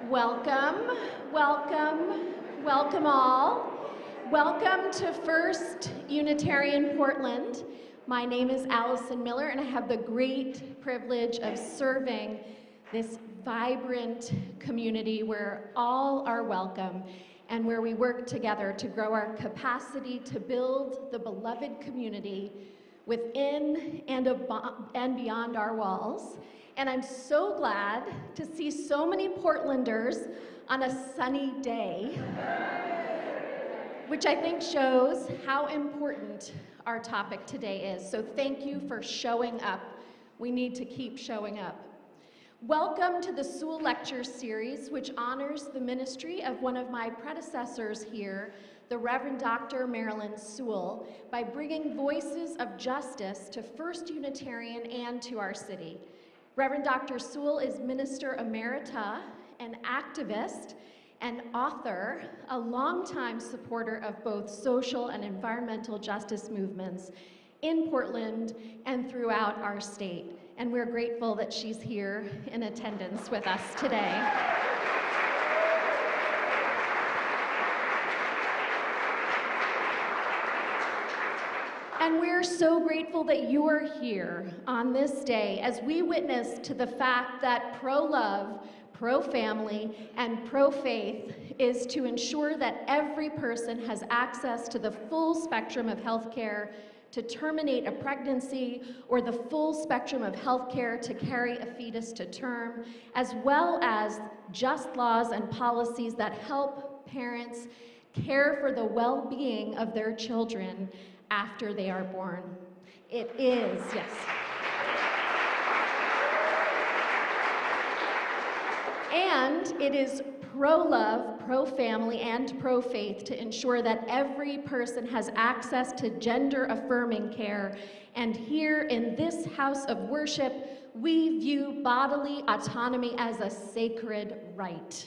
Welcome, welcome, welcome all. Welcome to First Unitarian Portland. My name is Allison Miller, and I have the great privilege of serving this vibrant community where all are welcome and where we work together to grow our capacity to build the beloved community within and beyond our walls. And I'm so glad to see so many Portlanders on a sunny day, which I think shows how important our topic today is. So thank you for showing up. We need to keep showing up. Welcome to the Sewell Lecture Series, which honors the ministry of one of my predecessors here, the Reverend Dr. Marilyn Sewell, by bringing voices of justice to First Unitarian and to our city. Reverend Dr. Sewell is Minister Emerita, an activist, and author, a longtime supporter of both social and environmental justice movements in Portland and throughout our state. And we're grateful that she's here in attendance with us today. And we're so grateful that you're here on this day as we witness to the fact that pro-love, pro-family, and pro-faith is to ensure that every person has access to the full spectrum of health care to terminate a pregnancy, or the full spectrum of health care to carry a fetus to term, as well as just laws and policies that help parents care for the well-being of their children after they are born. It is, yes. And it is pro-love, pro-family, and pro-faith to ensure that every person has access to gender-affirming care. And here in this house of worship, we view bodily autonomy as a sacred right.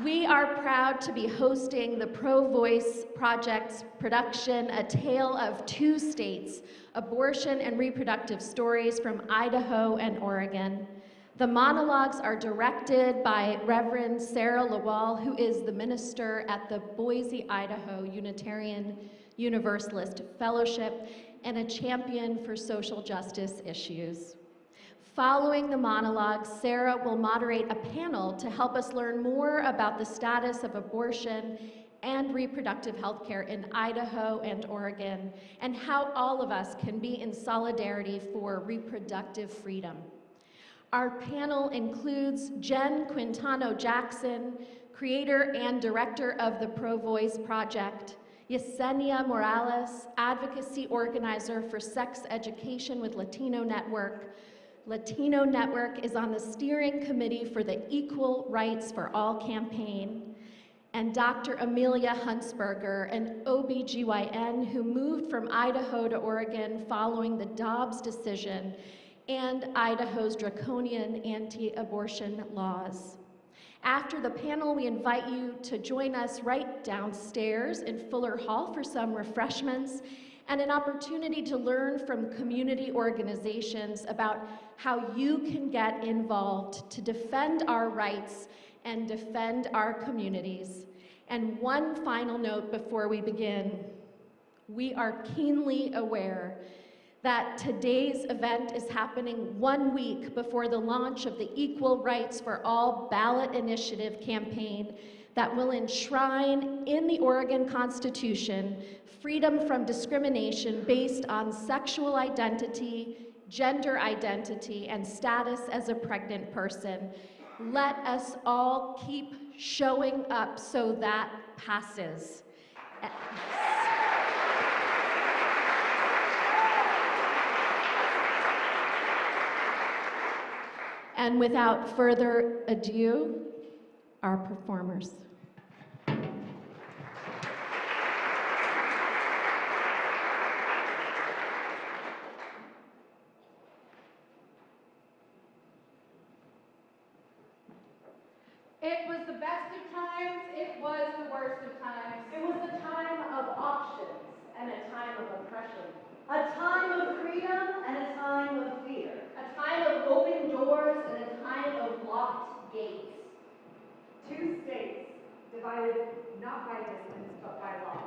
We are proud to be hosting the Pro Voice Project's production, A Tale of Two States, Abortion and Reproductive Stories from Idaho and Oregon. The monologues are directed by Reverend Sarah Lawal, who is the minister at the Boise, Idaho Unitarian Universalist Fellowship and a champion for social justice issues. Following the monologue, Sarah will moderate a panel to help us learn more about the status of abortion and reproductive health care in Idaho and Oregon, and how all of us can be in solidarity for reproductive freedom. Our panel includes Jen Quintano Jackson, creator and director of the Pro Voice Project, Yesenia Morales, advocacy organizer for sex education with Latino Network. Latino Network is on the steering committee for the Equal Rights for All campaign, and Dr. Amelia Huntsberger, an OBGYN who moved from Idaho to Oregon following the Dobbs decision and Idaho's draconian anti-abortion laws. After the panel, we invite you to join us right downstairs in Fuller Hall for some refreshments and an opportunity to learn from community organizations about how you can get involved to defend our rights and defend our communities. And one final note before we begin. We are keenly aware that today's event is happening 1 week before the launch of the Equal Rights for All ballot initiative campaign that will enshrine in the Oregon Constitution freedom from discrimination based on sexual identity, gender identity, and status as a pregnant person. Let us all keep showing up so that passes. And without further ado, our performers. It was the best of times, it was the worst of times. It was a time of options and a time of oppression. A time of freedom and a time of fear. A time of open doors and a time of locked gates. Two states divided not by distance but by law.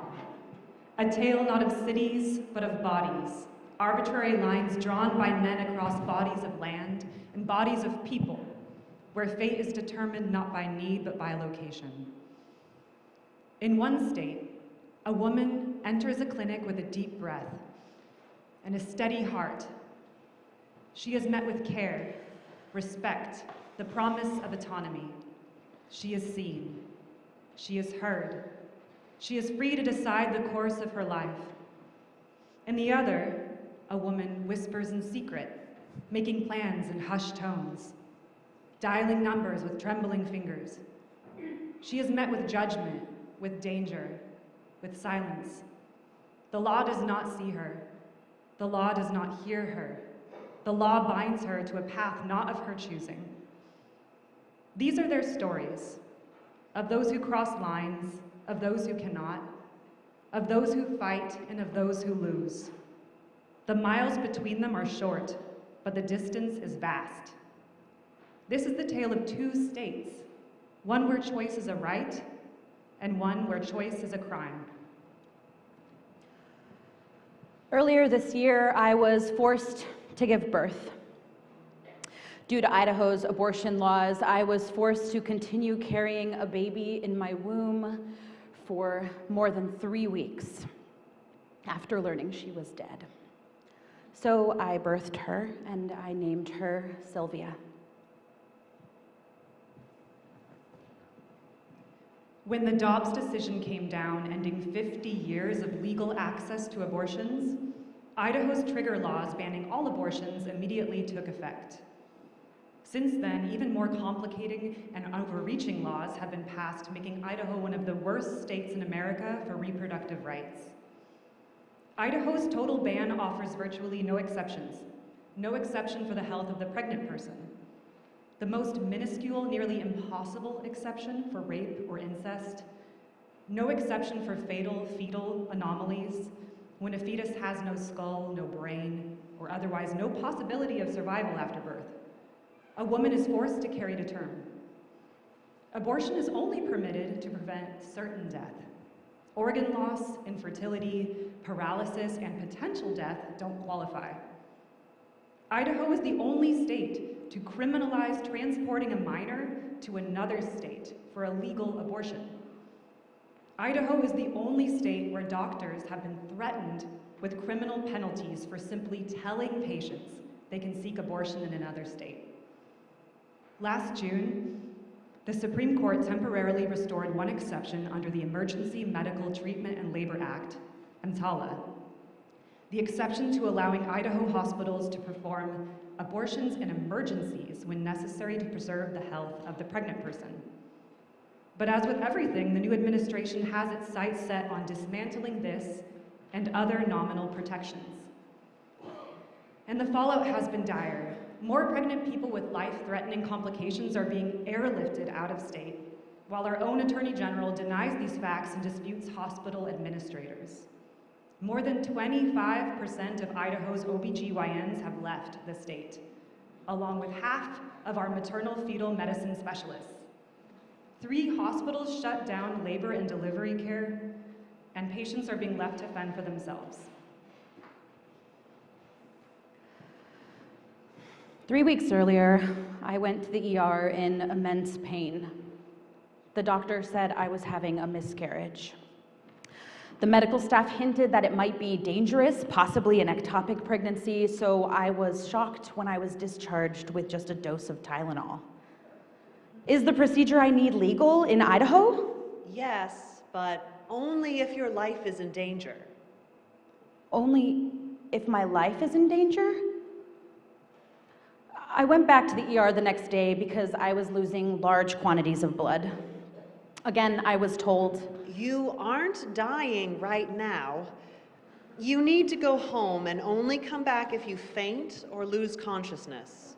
A tale not of cities, but of bodies, arbitrary lines drawn by men across bodies of land and bodies of people, where fate is determined not by need, but by location. In one state, a woman enters a clinic with a deep breath and a steady heart. She is met with care, respect, the promise of autonomy. She is seen. She is heard. She is free to decide the course of her life. In the other, a woman whispers in secret, making plans in hushed tones, dialing numbers with trembling fingers. She is met with judgment, with danger, with silence. The law does not see her. The law does not hear her. The law binds her to a path not of her choosing. These are their stories, of those who cross lines, of those who cannot, of those who fight, and of those who lose. The miles between them are short, but the distance is vast. This is the tale of two states, one where choice is a right, and one where choice is a crime. Earlier this year, I was forced to give birth. Due to Idaho's abortion laws, I was forced to continue carrying a baby in my womb for more than 3 weeks after learning she was dead. So I birthed her and I named her Sylvia. When the Dobbs decision came down, ending 50 years of legal access to abortions, Idaho's trigger laws banning all abortions immediately took effect. Since then, even more complicating and overreaching laws have been passed, making Idaho one of the worst states in America for reproductive rights. Idaho's total ban offers virtually no exceptions. No exception for the health of the pregnant person. The most minuscule, nearly impossible exception for rape or incest. No exception for fatal fetal anomalies, when a fetus has no skull, no brain, or otherwise no possibility of survival after birth. A woman is forced to carry to term. Abortion is only permitted to prevent certain death. Organ loss, infertility, paralysis, and potential death don't qualify. Idaho is the only state to criminalize transporting a minor to another state for a legal abortion. Idaho is the only state where doctors have been threatened with criminal penalties for simply telling patients they can seek abortion in another state. Last June, the Supreme Court temporarily restored one exception under the Emergency Medical Treatment and Labor Act, EMTALA, the exception to allowing Idaho hospitals to perform abortions in emergencies when necessary to preserve the health of the pregnant person. But as with everything, the new administration has its sights set on dismantling this and other nominal protections. And the fallout has been dire. More pregnant people with life-threatening complications are being airlifted out of state, while our own Attorney General denies these facts and disputes hospital administrators. More than 25% of Idaho's OBGYNs have left the state, along with half of our maternal fetal medicine specialists. 3 hospitals shut down labor and delivery care, and patients are being left to fend for themselves. 3 weeks earlier, I went to the ER in immense pain. The doctor said I was having a miscarriage. The medical staff hinted that it might be dangerous, possibly an ectopic pregnancy, so I was shocked when I was discharged with just a dose of Tylenol. Is the procedure I need legal in Idaho? Yes, but only if your life is in danger. Only if my life is in danger? I went back to the ER the next day because I was losing large quantities of blood. Again, I was told, You aren't dying right now. You need to go home and only come back if you faint or lose consciousness.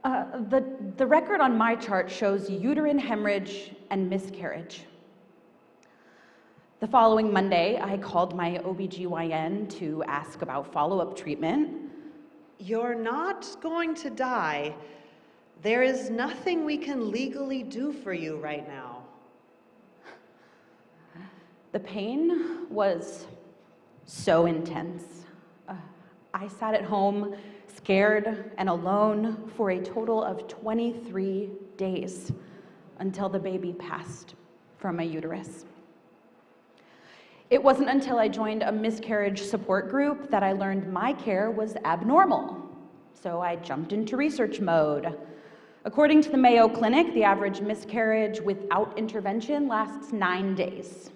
the record on my chart shows uterine hemorrhage and miscarriage. The following Monday, I called my OBGYN to ask about follow-up treatment. You're not going to die. There is nothing we can legally do for you right now. The pain was so intense. I sat at home, scared and alone, for a total of 23 days until the baby passed from my uterus. It wasn't until I joined a miscarriage support group that I learned my care was abnormal. So I jumped into research mode. According to the Mayo Clinic, the average miscarriage without intervention lasts 9 days.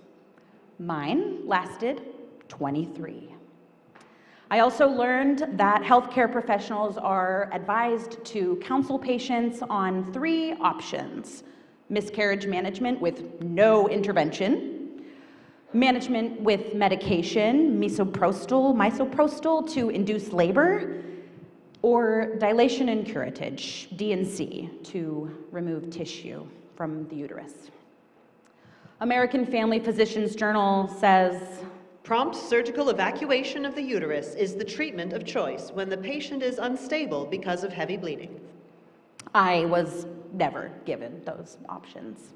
Mine lasted 23. I also learned that healthcare professionals are advised to counsel patients on 3 options: miscarriage management with no intervention, management with medication, misoprostol to induce labor, or dilation and curettage, D&C, to remove tissue from the uterus. American Family Physicians Journal says, prompt surgical evacuation of the uterus is the treatment of choice when the patient is unstable because of heavy bleeding. I was never given those options.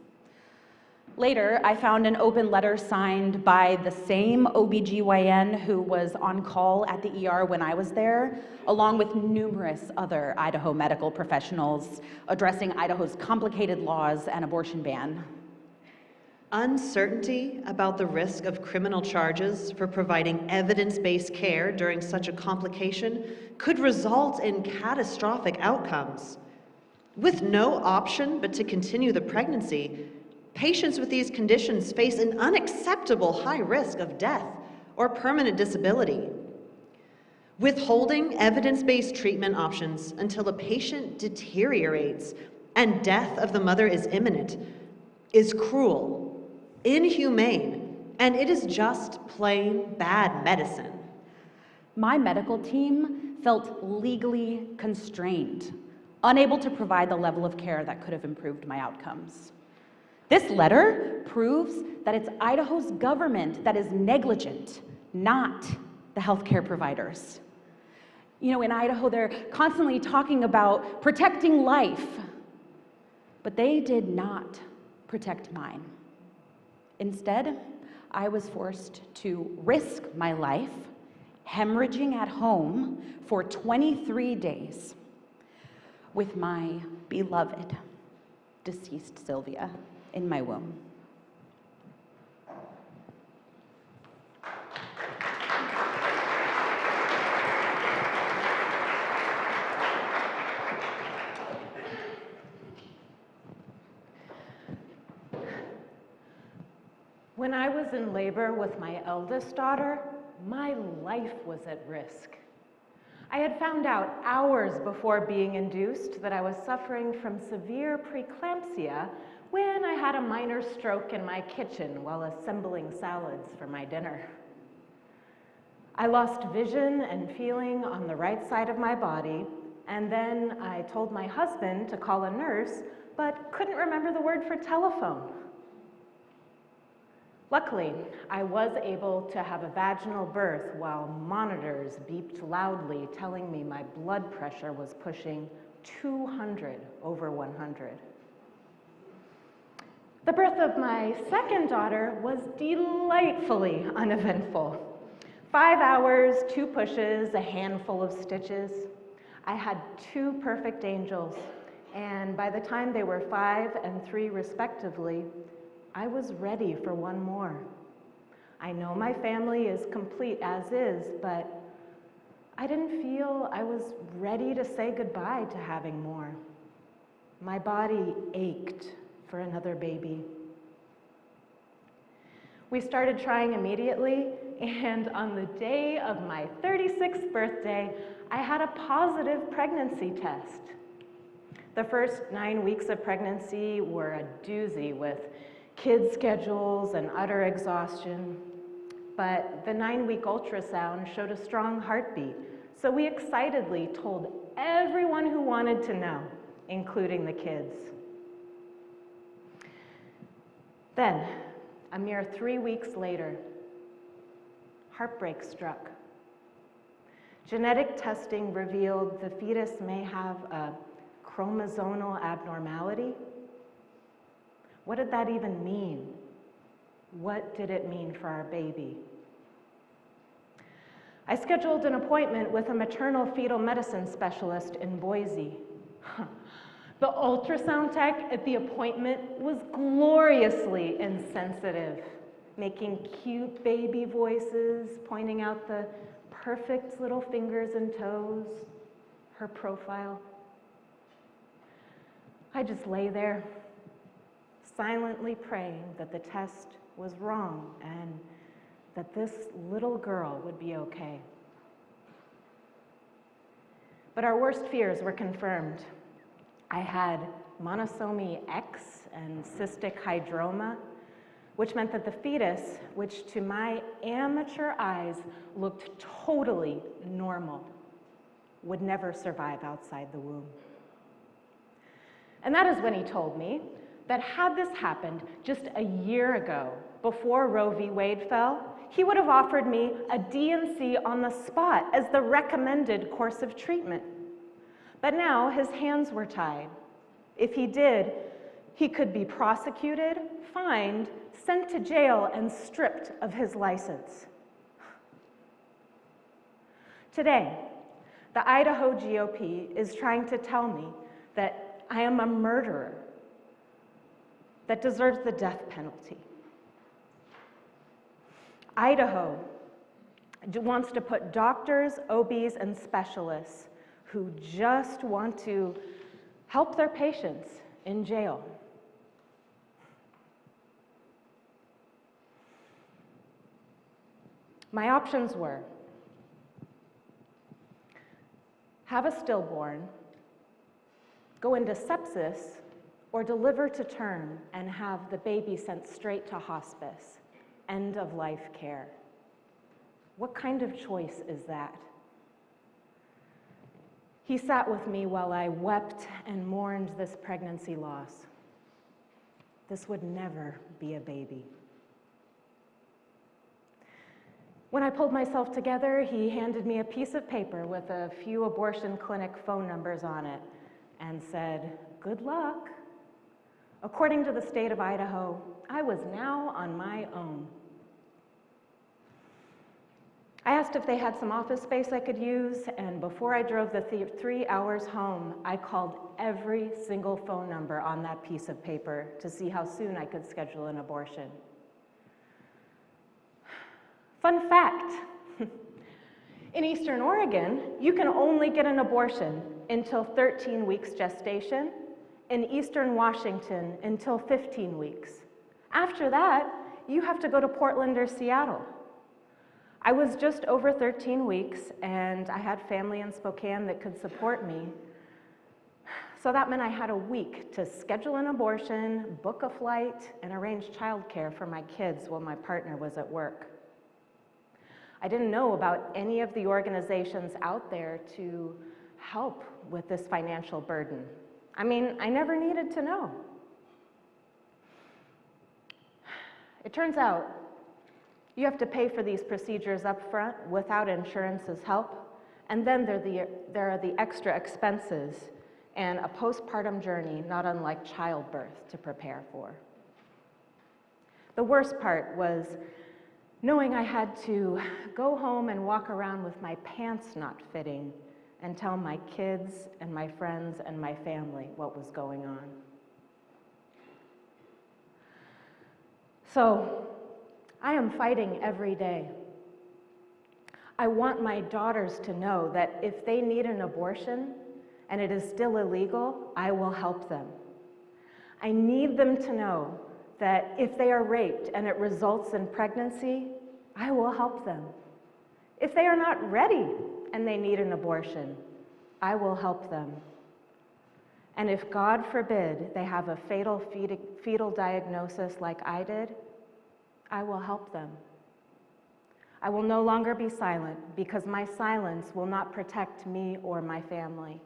Later, I found an open letter signed by the same OBGYN who was on call at the ER when I was there, along with numerous other Idaho medical professionals addressing Idaho's complicated laws and abortion ban. Uncertainty about the risk of criminal charges for providing evidence-based care during such a complication could result in catastrophic outcomes. With no option but to continue the pregnancy, patients with these conditions face an unacceptable high risk of death or permanent disability. Withholding evidence-based treatment options until a patient deteriorates and death of the mother is imminent is cruel, inhumane, and it is just plain bad medicine. My medical team felt legally constrained, unable to provide the level of care that could have improved my outcomes. This letter proves that it's Idaho's government that is negligent, not the healthcare providers. You know, in Idaho, they're constantly talking about protecting life, but they did not protect mine. Instead, I was forced to risk my life, hemorrhaging at home for 23 days with my beloved deceased Sylvia in my womb. When I was in labor with my eldest daughter, my life was at risk. I had found out hours before being induced that I was suffering from severe preeclampsia when I had a minor stroke in my kitchen while assembling salads for my dinner. I lost vision and feeling on the right side of my body, and then I told my husband to call a nurse, but couldn't remember the word for telephone. Luckily, I was able to have a vaginal birth while monitors beeped loudly telling me my blood pressure was pushing 200/100. The birth of my second daughter was delightfully uneventful. 5 hours, 2 pushes, a handful of stitches. I had 2 perfect angels, and by the time they were 5 and 3 respectively, I was ready for one more. I know my family is complete as is, but I didn't feel I was ready to say goodbye to having more. My body ached for another baby. We started trying immediately, and on the day of my 36th birthday, I had a positive pregnancy test. The first 9 weeks of pregnancy were a doozy with kids' schedules and utter exhaustion, but the 9-week ultrasound showed a strong heartbeat, so we excitedly told everyone who wanted to know, including the kids. Then, a mere 3 weeks later, heartbreak struck. Genetic testing revealed the fetus may have a chromosomal abnormality. What did that even mean? What did it mean for our baby? I scheduled an appointment with a maternal fetal medicine specialist in Boise. The ultrasound tech at the appointment was gloriously insensitive, making cute baby voices, pointing out the perfect little fingers and toes, her profile. I just lay there, silently praying that the test was wrong and that this little girl would be okay. But our worst fears were confirmed. I had monosomy X and cystic hydroma, which meant that the fetus, which to my amateur eyes looked totally normal, would never survive outside the womb. And that is when he told me that had this happened just a year ago, before Roe v. Wade fell, he would have offered me a D&C on the spot as the recommended course of treatment. But now his hands were tied. If he did, he could be prosecuted, fined, sent to jail, and stripped of his license. Today, the Idaho GOP is trying to tell me that I am a murderer that deserves the death penalty. Idaho wants to put doctors, OBs, and specialists who just want to help their patients in jail. My options were have a stillborn, go into sepsis, or deliver to term and have the baby sent straight to hospice, end-of-life care. What kind of choice is that? He sat with me while I wept and mourned this pregnancy loss. This would never be a baby. When I pulled myself together, he handed me a piece of paper with a few abortion clinic phone numbers on it and said, "Good luck." According to the state of Idaho, I was now on my own. I asked if they had some office space I could use, and before I drove the 3 hours home, I called every single phone number on that piece of paper to see how soon I could schedule an abortion. Fun fact, in Eastern Oregon, you can only get an abortion until 13 weeks gestation, in Eastern Washington until 15 weeks. After that, you have to go to Portland or Seattle. I was just over 13 weeks, and I had family in Spokane that could support me. So that meant I had a week to schedule an abortion, book a flight, and arrange childcare for my kids while my partner was at work. I didn't know about any of the organizations out there to help with this financial burden. I mean, I never needed to know. It turns out you have to pay for these procedures up front without insurance's help, and then there are the extra expenses and a postpartum journey not unlike childbirth to prepare for. The worst part was knowing I had to go home and walk around with my pants not fitting and tell my kids and my friends and my family what was going on. So, I am fighting every day. I want my daughters to know that if they need an abortion and it is still illegal, I will help them. I need them to know that if they are raped and it results in pregnancy, I will help them. If they are not ready and they need an abortion, I will help them. And if, God forbid, they have a fatal fetal diagnosis like I did, I will help them. I will no longer be silent because my silence will not protect me or my family.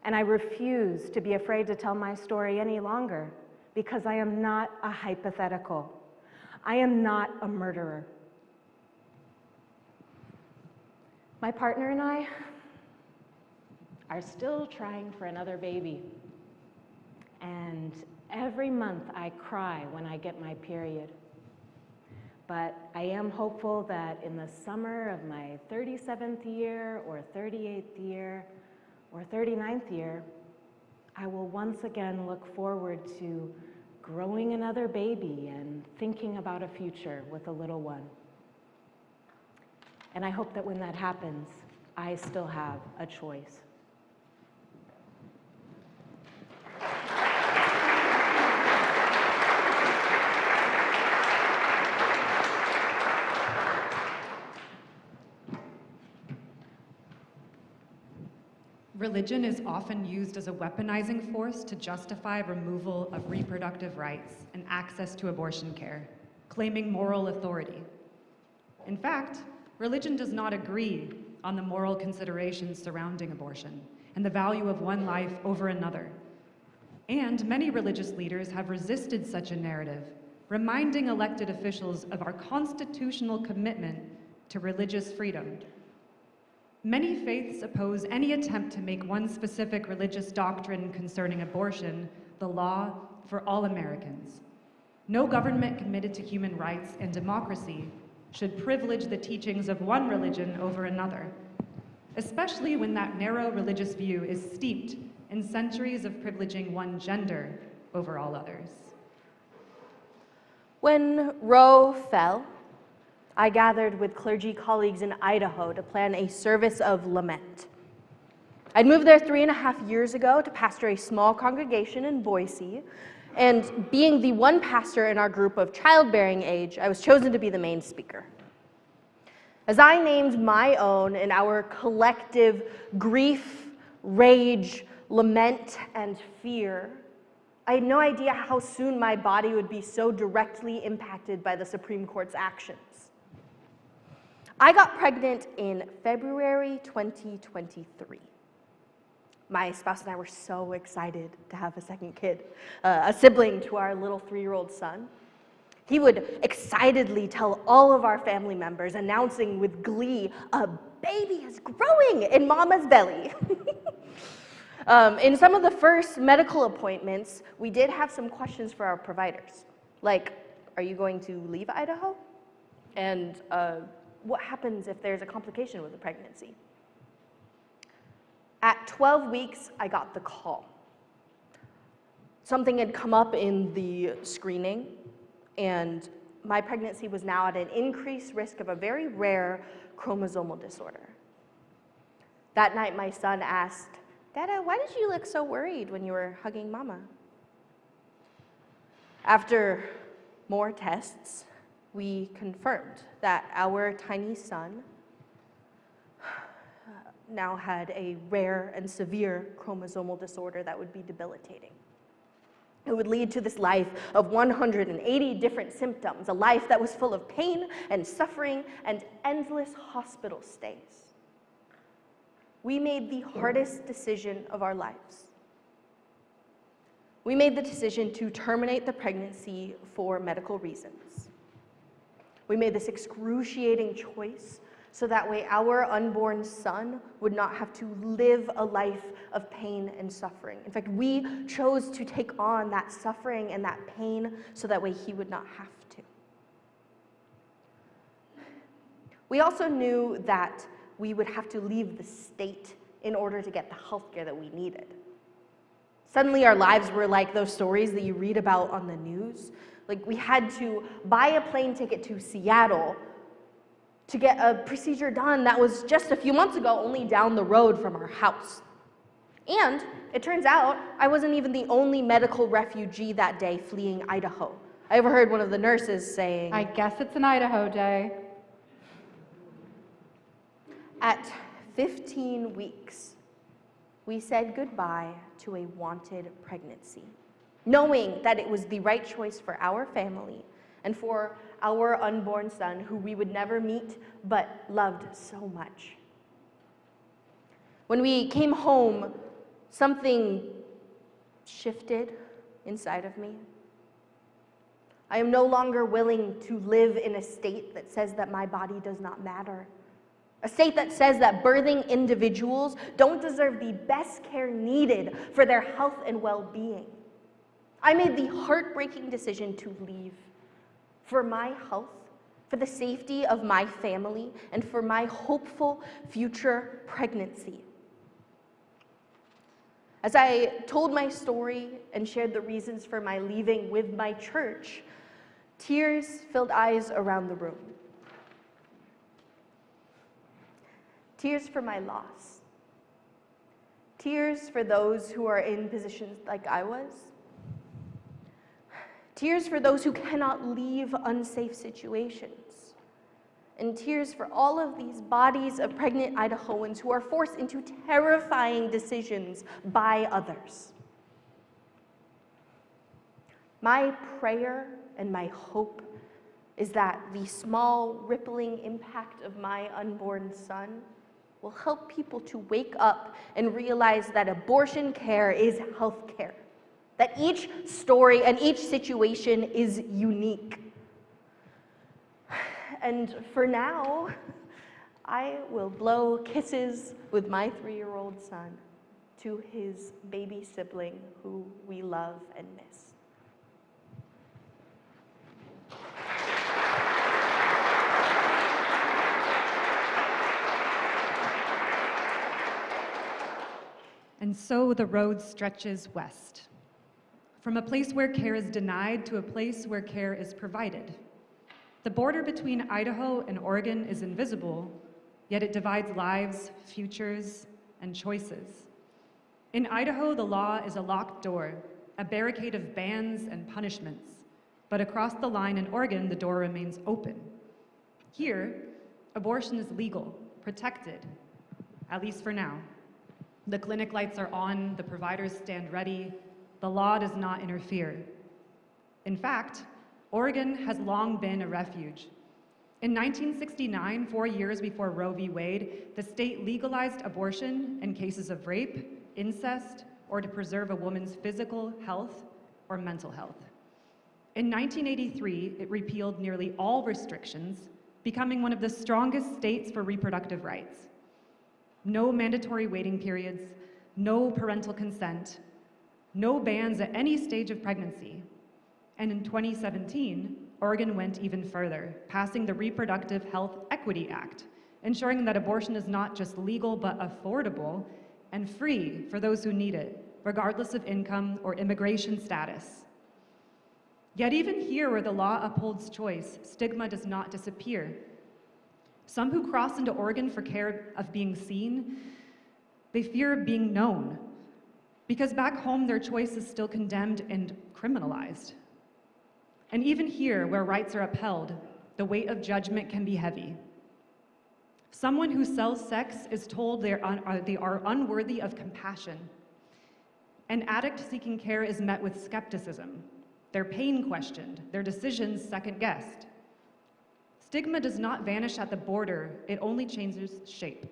And I refuse to be afraid to tell my story any longer because I am not a hypothetical. I am not a murderer. My partner and I are still trying for another baby. And every month I cry when I get my period. But I am hopeful that in the summer of my 37th year or 38th year or 39th year, I will once again look forward to growing another baby and thinking about a future with a little one. And I hope that when that happens, I still have a choice. Religion is often used as a weaponizing force to justify removal of reproductive rights and access to abortion care, claiming moral authority. In fact, religion does not agree on the moral considerations surrounding abortion and the value of one life over another. And many religious leaders have resisted such a narrative, reminding elected officials of our constitutional commitment to religious freedom. Many faiths oppose any attempt to make one specific religious doctrine concerning abortion the law for all Americans. No government committed to human rights and democracy should privilege the teachings of one religion over another, especially when that narrow religious view is steeped in centuries of privileging one gender over all others. When Roe fell, I gathered with clergy colleagues in Idaho to plan a service of lament. I'd moved there 3.5 years ago to pastor a small congregation in Boise, and being the one pastor in our group of childbearing age, I was chosen to be the main speaker. As I named my own and our collective grief, rage, lament, and fear, I had no idea how soon my body would be so directly impacted by the Supreme Court's actions. I got pregnant in February 2023. My spouse and I were so excited to have a second kid, a sibling to our little 3-year-old son. He would excitedly tell all of our family members, announcing with glee, "A baby is growing in Mama's belly." In some of the first medical appointments, we did have some questions for our providers, like, are you going to leave Idaho? And what happens if there's a complication with the pregnancy? At 12 weeks, I got the call. Something had come up in the screening, and my pregnancy was now at an increased risk of a very rare chromosomal disorder. That night, my son asked, "Dada, why did you look so worried when you were hugging Mama?" After more tests, we confirmed that our tiny son now had a rare and severe chromosomal disorder that would be debilitating. It would lead to this life of 180 different symptoms, a life that was full of pain and suffering and endless hospital stays. We made the hardest decision of our lives. We made the decision to terminate the pregnancy for medical reasons. We made this excruciating choice so that way our unborn son would not have to live a life of pain and suffering. In fact, we chose to take on that suffering and that pain so that way he would not have to. We also knew that we would have to leave the state in order to get the health care that we needed. Suddenly our lives were like those stories that you read about on the news. Like, we had to buy a plane ticket to Seattle to get a procedure done that was just a few months ago only down the road from our house. And it turns out I wasn't even the only medical refugee that day fleeing Idaho. I overheard one of the nurses saying, I guess it's an Idaho day. At 15 weeks, we said goodbye to a wanted pregnancy, knowing that it was the right choice for our family and for our unborn son, who we would never meet but loved so much. When we came home, something shifted inside of me. I am no longer willing to live in a state that says that my body does not matter. A state that says that birthing individuals don't deserve the best care needed for their health and well-being. I made the heartbreaking decision to leave for my health, for the safety of my family, and for my hopeful future pregnancy. As I told my story and shared the reasons for my leaving with my church, tears filled eyes around the room. Tears for my loss. Tears for those who are in positions like I was. Tears for those who cannot leave unsafe situations. And tears for all of these bodies of pregnant Idahoans who are forced into terrifying decisions by others. My prayer and my hope is that the small rippling impact of my unborn son will help people to wake up and realize that abortion care is health care, that each story and each situation is unique. And for now, I will blow kisses with my 3-year-old son to his baby sibling who we love and miss. And so the road stretches west, from a place where care is denied to a place where care is provided. The border between Idaho and Oregon is invisible, yet it divides lives, futures, and choices. In Idaho, the law is a locked door, a barricade of bans and punishments. But across the line in Oregon, the door remains open. Here, abortion is legal, protected, at least for now. The clinic lights are on, the providers stand ready, the law does not interfere. In fact, Oregon has long been a refuge. In 1969, 4 years before Roe v. Wade, the state legalized abortion in cases of rape, incest, or to preserve a woman's physical health or mental health. In 1983, it repealed nearly all restrictions, becoming one of the strongest states for reproductive rights. No mandatory waiting periods, no parental consent, no bans at any stage of pregnancy. And in 2017, Oregon went even further, passing the Reproductive Health Equity Act, ensuring that abortion is not just legal but affordable and free for those who need it, regardless of income or immigration status. Yet even here where the law upholds choice, stigma does not disappear. Some who cross into Oregon for care of being seen, they fear being known, because back home their choice is still condemned and criminalized. And even here, where rights are upheld, the weight of judgment can be heavy. Someone who sells sex is told they are unworthy of compassion. An addict seeking care is met with skepticism, their pain questioned, their decisions second-guessed. Stigma does not vanish at the border, it only changes shape.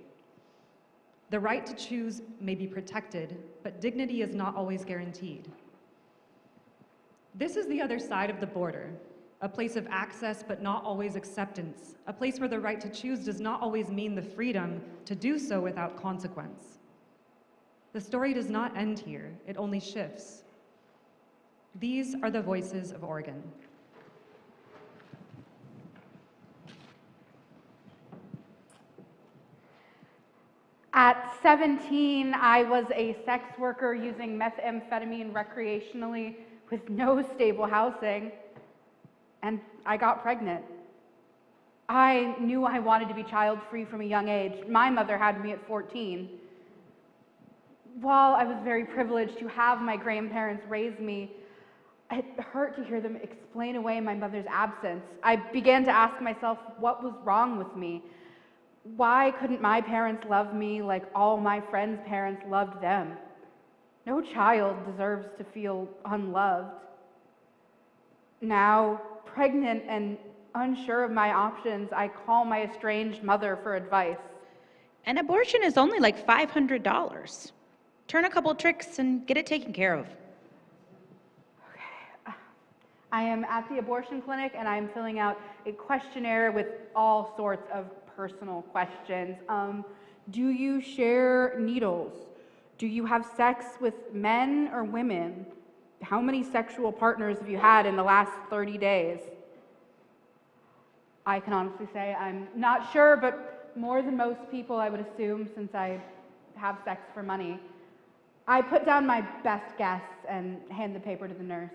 The right to choose may be protected, but dignity is not always guaranteed. This is the other side of the border, a place of access but not always acceptance, a place where the right to choose does not always mean the freedom to do so without consequence. The story does not end here, it only shifts. These are the voices of Oregon. At 17, I was a sex worker using methamphetamine recreationally with no stable housing, and I got pregnant. I knew I wanted to be child-free from a young age. My mother had me at 14. While I was very privileged to have my grandparents raise me, it hurt to hear them explain away my mother's absence. I began to ask myself what was wrong with me. Why couldn't my parents love me like all my friends' parents loved them? No child deserves to feel unloved. Now, pregnant and unsure of my options, I call my estranged mother for advice. An abortion is only like $500. Turn a couple tricks and get it taken care of. I am at the abortion clinic and I'm filling out a questionnaire with all sorts of personal questions. Do you share needles? Do you have sex with men or women? How many sexual partners have you had in the last 30 days? I can honestly say I'm not sure, but more than most people, I would assume, since I have sex for money. I put down my best guess and hand the paper to the nurse.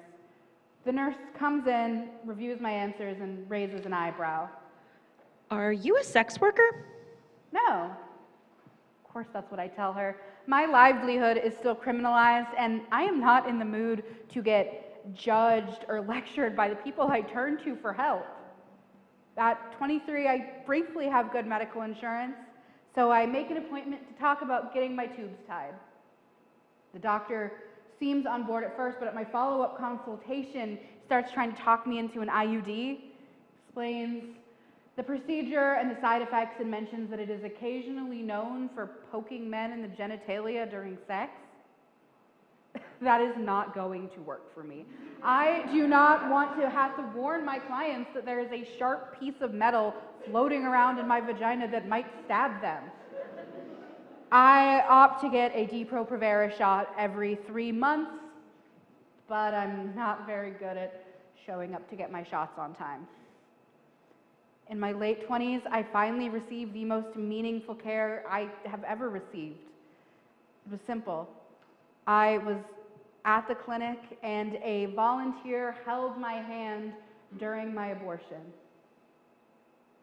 The nurse comes in, reviews my answers, and raises an eyebrow. Are you a sex worker? No. Of course, that's what I tell her. My livelihood is still criminalized, and I am not in the mood to get judged or lectured by the people I turn to for help. At 23, I briefly have good medical insurance, so I make an appointment to talk about getting my tubes tied. The doctor seems on board at first, but at my follow-up consultation, starts trying to talk me into an IUD, explains the procedure and the side effects, and mentions that it is occasionally known for poking men in the genitalia during sex. That is not going to work for me. I do not want to have to warn my clients that there is a sharp piece of metal floating around in my vagina that might stab them. I opt to get a Depo-Provera shot every 3 months, but I'm not very good at showing up to get my shots on time. In my late 20s, I finally received the most meaningful care I have ever received. It was simple. I was at the clinic and a volunteer held my hand during my abortion.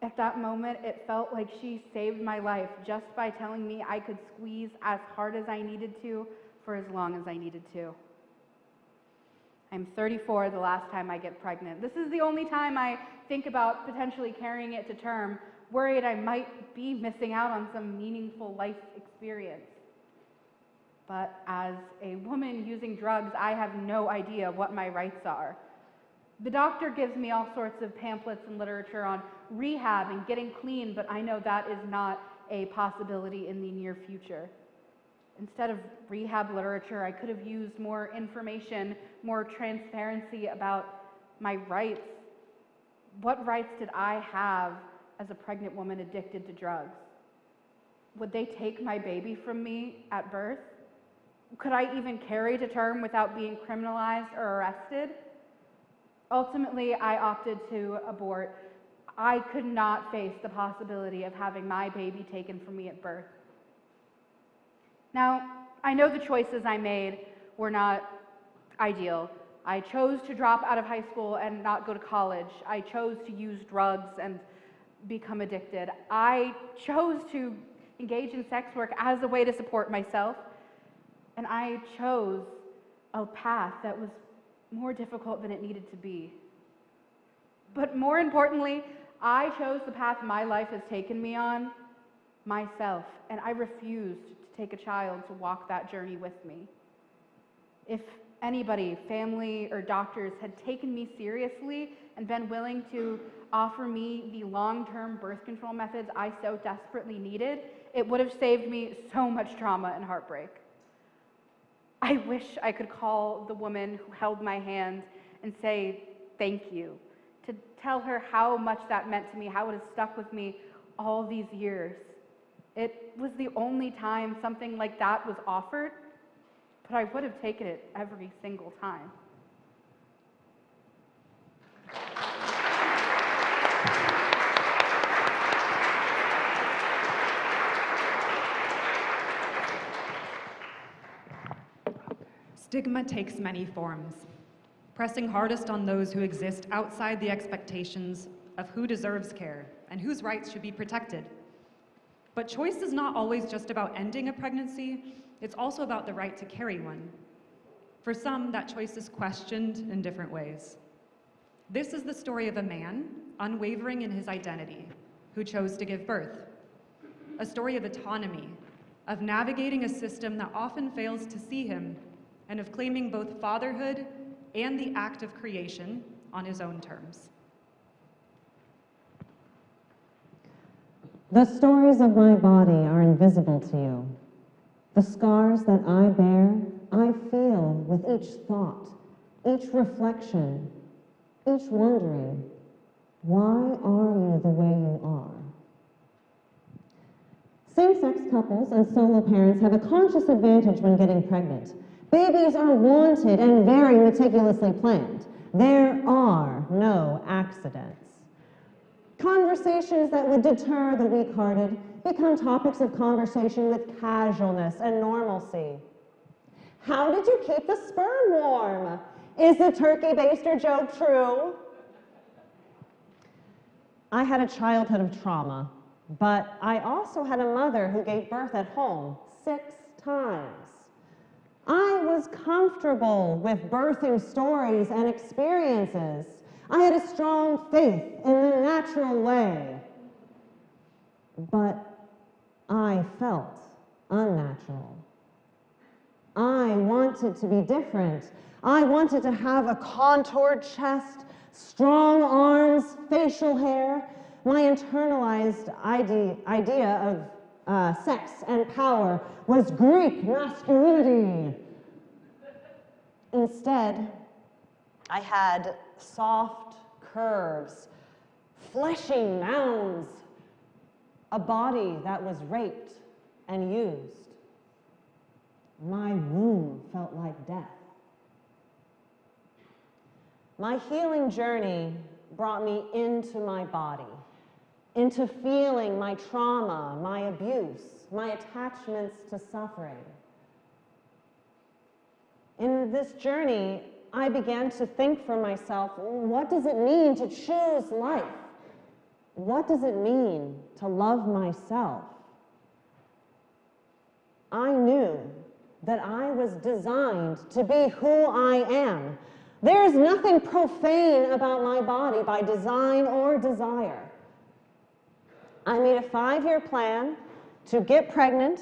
At that moment, it felt like she saved my life just by telling me I could squeeze as hard as I needed to for as long as I needed to. I'm 34 the last time I get pregnant. This is the only time I think about potentially carrying it to term, worried I might be missing out on some meaningful life experience. But as a woman using drugs, I have no idea what my rights are. The doctor gives me all sorts of pamphlets and literature on rehab and getting clean, but I know that is not a possibility in the near future. Instead of rehab literature, I could have used more information, more transparency about my rights. What rights did I have as a pregnant woman addicted to drugs? Would they take my baby from me at birth? Could I even carry to term without being criminalized or arrested? Ultimately, I opted to abort. I could not face the possibility of having my baby taken from me at birth. Now, I know the choices I made were not ideal. I chose to drop out of high school and not go to college. I chose to use drugs and become addicted. I chose to engage in sex work as a way to support myself. And I chose a path that was more difficult than it needed to be. But more importantly, I chose the path my life has taken me on, myself, and I refused to take a child to walk that journey with me. If anybody, family or doctors, had taken me seriously and been willing to offer me the long-term birth control methods I so desperately needed, it would have saved me so much trauma and heartbreak. I wish I could call the woman who held my hand and say thank you, to tell her how much that meant to me, how it has stuck with me all these years. It was the only time something like that was offered, but I would have taken it every single time. Stigma takes many forms, pressing hardest on those who exist outside the expectations of who deserves care and whose rights should be protected. But choice is not always just about ending a pregnancy, it's also about the right to carry one. For some, that choice is questioned in different ways. This is the story of a man, unwavering in his identity, who chose to give birth. A story of autonomy, of navigating a system that often fails to see him, and of claiming both fatherhood and the act of creation on his own terms. The stories of my body are invisible to you. The scars that I bear, I feel with each thought, each reflection, each wondering, why are you the way you are? Same-sex couples and solo parents have a conscious advantage when getting pregnant. Babies are wanted and very meticulously planned. There are no accidents. Conversations that would deter the weak-hearted become topics of conversation with casualness and normalcy. How did you keep the sperm warm? Is the turkey baster joke true? I had a childhood of trauma, but I also had a mother who gave birth at home 6 times. I was comfortable with birthing stories and experiences. I had a strong faith in the natural way. But I felt unnatural. I wanted to be different. I wanted to have a contoured chest, strong arms, facial hair. My internalized idea of sex and power was Greek masculinity. Instead, I had soft curves, fleshy mounds, a body that was raped and used. My womb felt like death. My healing journey brought me into my body, into feeling my trauma, my abuse, my attachments to suffering. In this journey, I began to think for myself, what does it mean to choose life? What does it mean to love myself? I knew that I was designed to be who I am. There is nothing profane about my body by design or desire. I made a 5-year plan to get pregnant,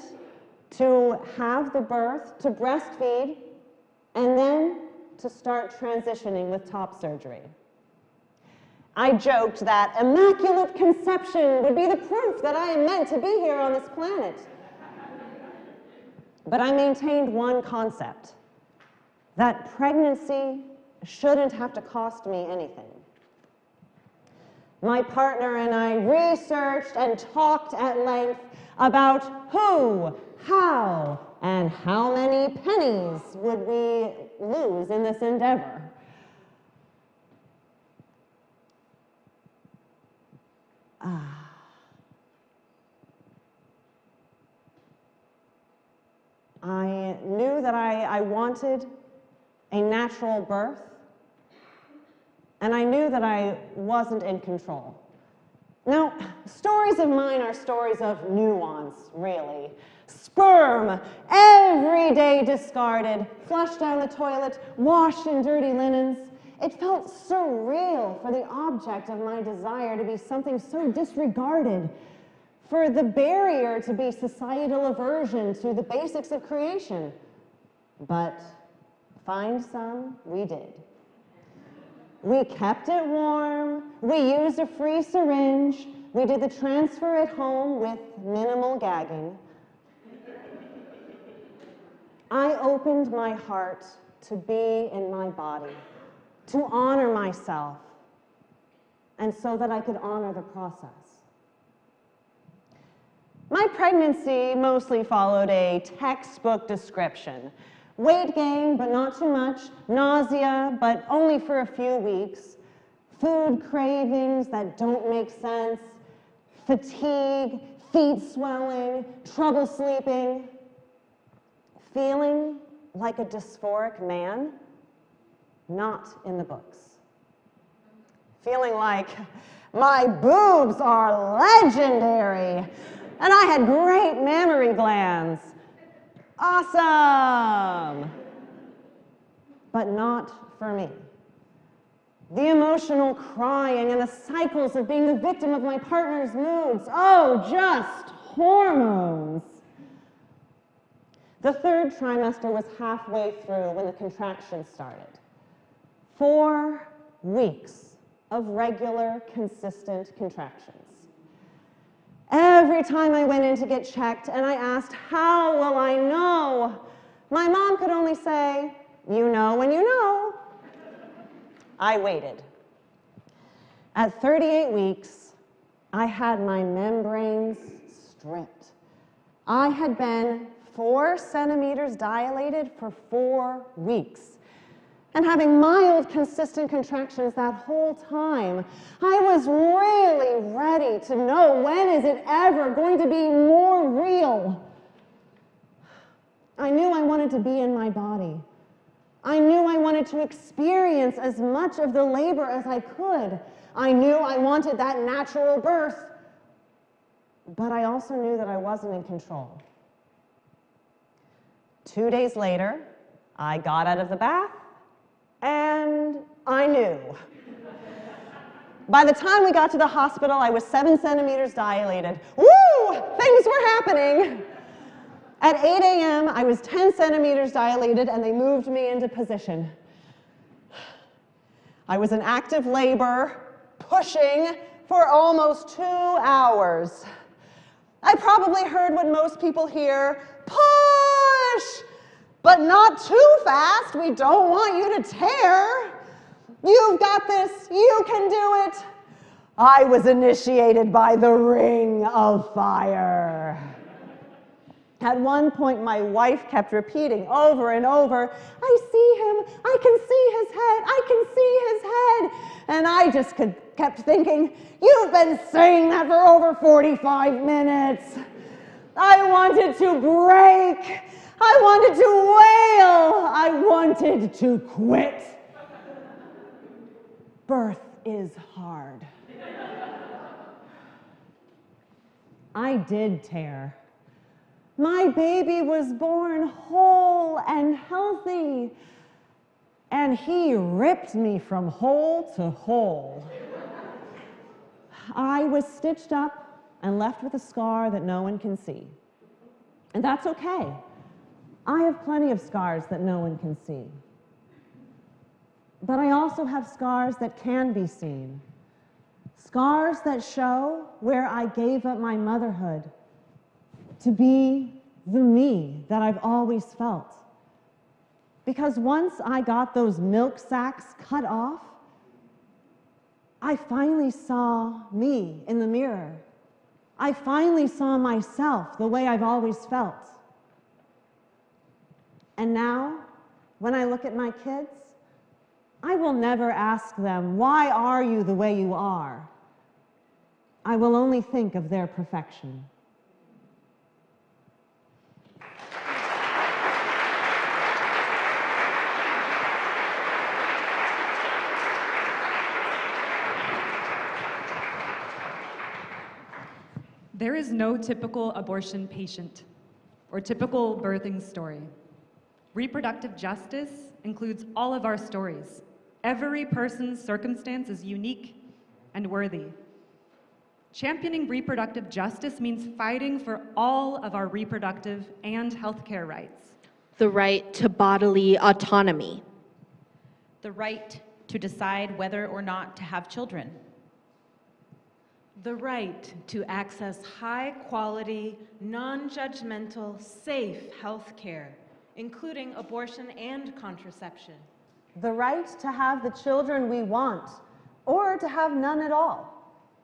to have the birth, to breastfeed, and then to start transitioning with top surgery. I joked that immaculate conception would be the proof that I am meant to be here on this planet. But I maintained one concept, that pregnancy shouldn't have to cost me anything. My partner and I researched and talked at length about who, how, and how many pennies would we lose in this endeavor. I knew that I wanted a natural birth, and I knew that I wasn't in control. Now, stories of mine are stories of nuance, really. Sperm, every day discarded, flushed down the toilet, washed in dirty linens. It felt surreal for the object of my desire to be something so disregarded, for the barrier to be societal aversion to the basics of creation. But find some, we did. We kept it warm, we used a free syringe, we did the transfer at home with minimal gagging. I opened my heart to be in my body, to honor myself, and so that I could honor the process. My pregnancy mostly followed a textbook description. Weight gain, but not too much. Nausea, but only for a few weeks. Food cravings that don't make sense. Fatigue, feet swelling, trouble sleeping. Feeling like a dysphoric man, not in the books. Feeling like my boobs are legendary, and I had great mammary glands. Awesome! But not for me. The emotional crying and the cycles of being the victim of my partner's moods. Oh, just hormones. The 3rd trimester was halfway through when the contractions started. 4 weeks of regular, consistent contractions. Every time I went in to get checked and I asked, how will I know? My mom could only say, you know when you know. I waited. At 38 weeks, I had my membranes stripped. I had been 4 centimeters dilated for 4 weeks. And having mild, consistent contractions that whole time, I was really ready to know, when is it ever going to be more real? I knew I wanted to be in my body. I knew I wanted to experience as much of the labor as I could. I knew I wanted that natural birth, but I also knew that I wasn't in control. 2 days later, I got out of the bath, and I knew. By the time we got to the hospital, I was 7 centimeters dilated. Woo! Things were happening. At 8 a.m., I was 10 centimeters dilated, and they moved me into position. I was in active labor, pushing for almost 2 hours. I probably heard what most people hear, push! But not too fast. We don't want you to tear. You've got this. You can do it. I was initiated by the ring of fire. At one point, my wife kept repeating over and over, I see him. I can see his head. I can see his head. And I just kept thinking, you've been saying that for over 45 minutes. I wanted to break. I wanted to wail. I wanted to quit. Birth is hard. I did tear. My baby was born whole and healthy, and he ripped me from hole to hole. I was stitched up and left with a scar that no one can see. And that's okay. I have plenty of scars that no one can see. But I also have scars that can be seen. Scars that show where I gave up my motherhood to be the me that I've always felt. Because once I got those milk sacs cut off, I finally saw me in the mirror. I finally saw myself the way I've always felt. And now, when I look at my kids, I will never ask them, why are you the way you are? I will only think of their perfection. There is no typical abortion patient or typical birthing story. Reproductive justice includes all of our stories. Every person's circumstance is unique and worthy. Championing reproductive justice means fighting for all of our reproductive and healthcare rights. The right to bodily autonomy. The right to decide whether or not to have children. The right to access high-quality, non-judgmental, safe health care, including abortion and contraception. The right to have the children we want, or to have none at all.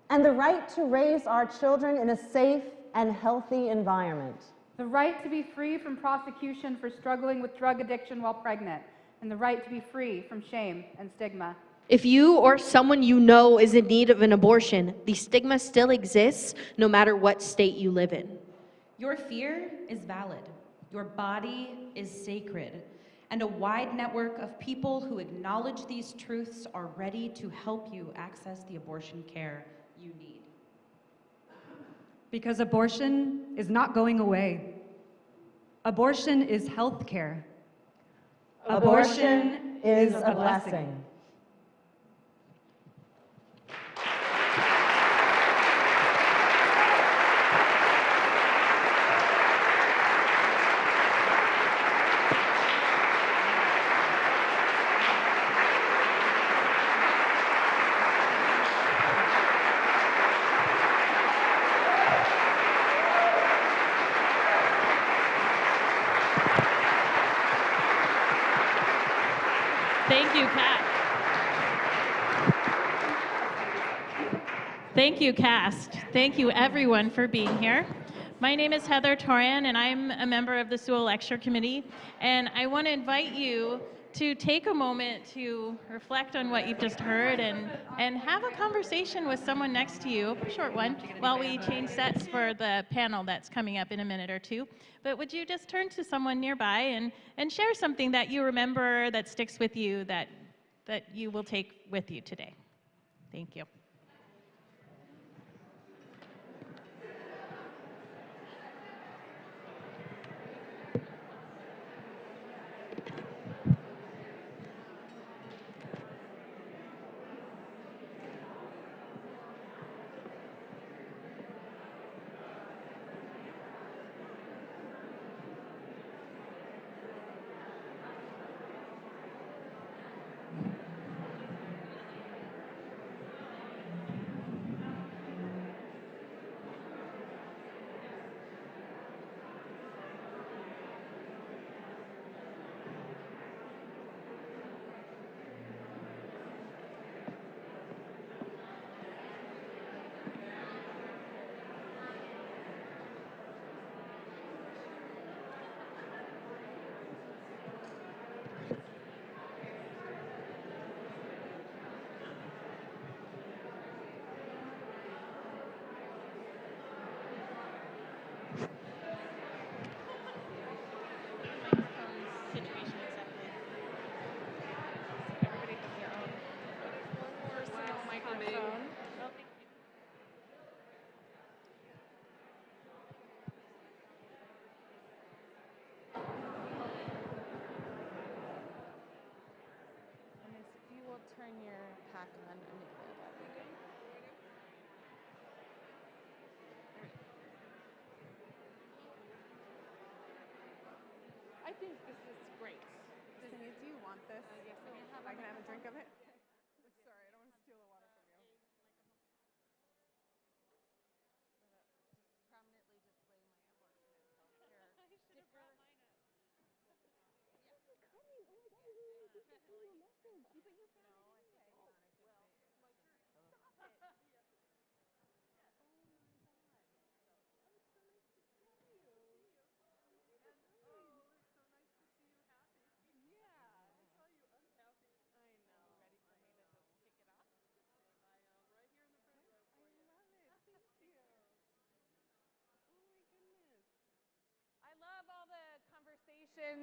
And the right to raise our children in a safe and healthy environment. The right to be free from prosecution for struggling with drug addiction while pregnant, and the right to be free from shame and stigma. If you or someone you know is in need of an abortion, the stigma still exists no matter what state you live in. Your fear is valid. Your body is sacred. And a wide network of people who acknowledge these truths are ready to help you access the abortion care you need. Because abortion is not going away. Abortion is health care. Abortion is a blessing. Thank you, Kat. Thank you, cast. Thank you, everyone, for being here. My name is Heather Torian, and I'm a member of the Sewell Lecture Committee. And I want to invite you to take a moment to reflect on what you've just heard and have a conversation with someone next to you, a short one, while we change sets for the panel that's coming up in a minute or two. But would you just turn to someone nearby and share something that you remember that sticks with you that you will take with you today? Thank you. Turn your pack on, Amelia, that'd be good. I think this is great. Do you want this? Yes, I can have a drink of it. Sorry, I don't want to steal the water from you. Just prominently display my abortion and healthcare sticker. Yes, you could. Oh my God, you really think that's a little message. But you found it anyway.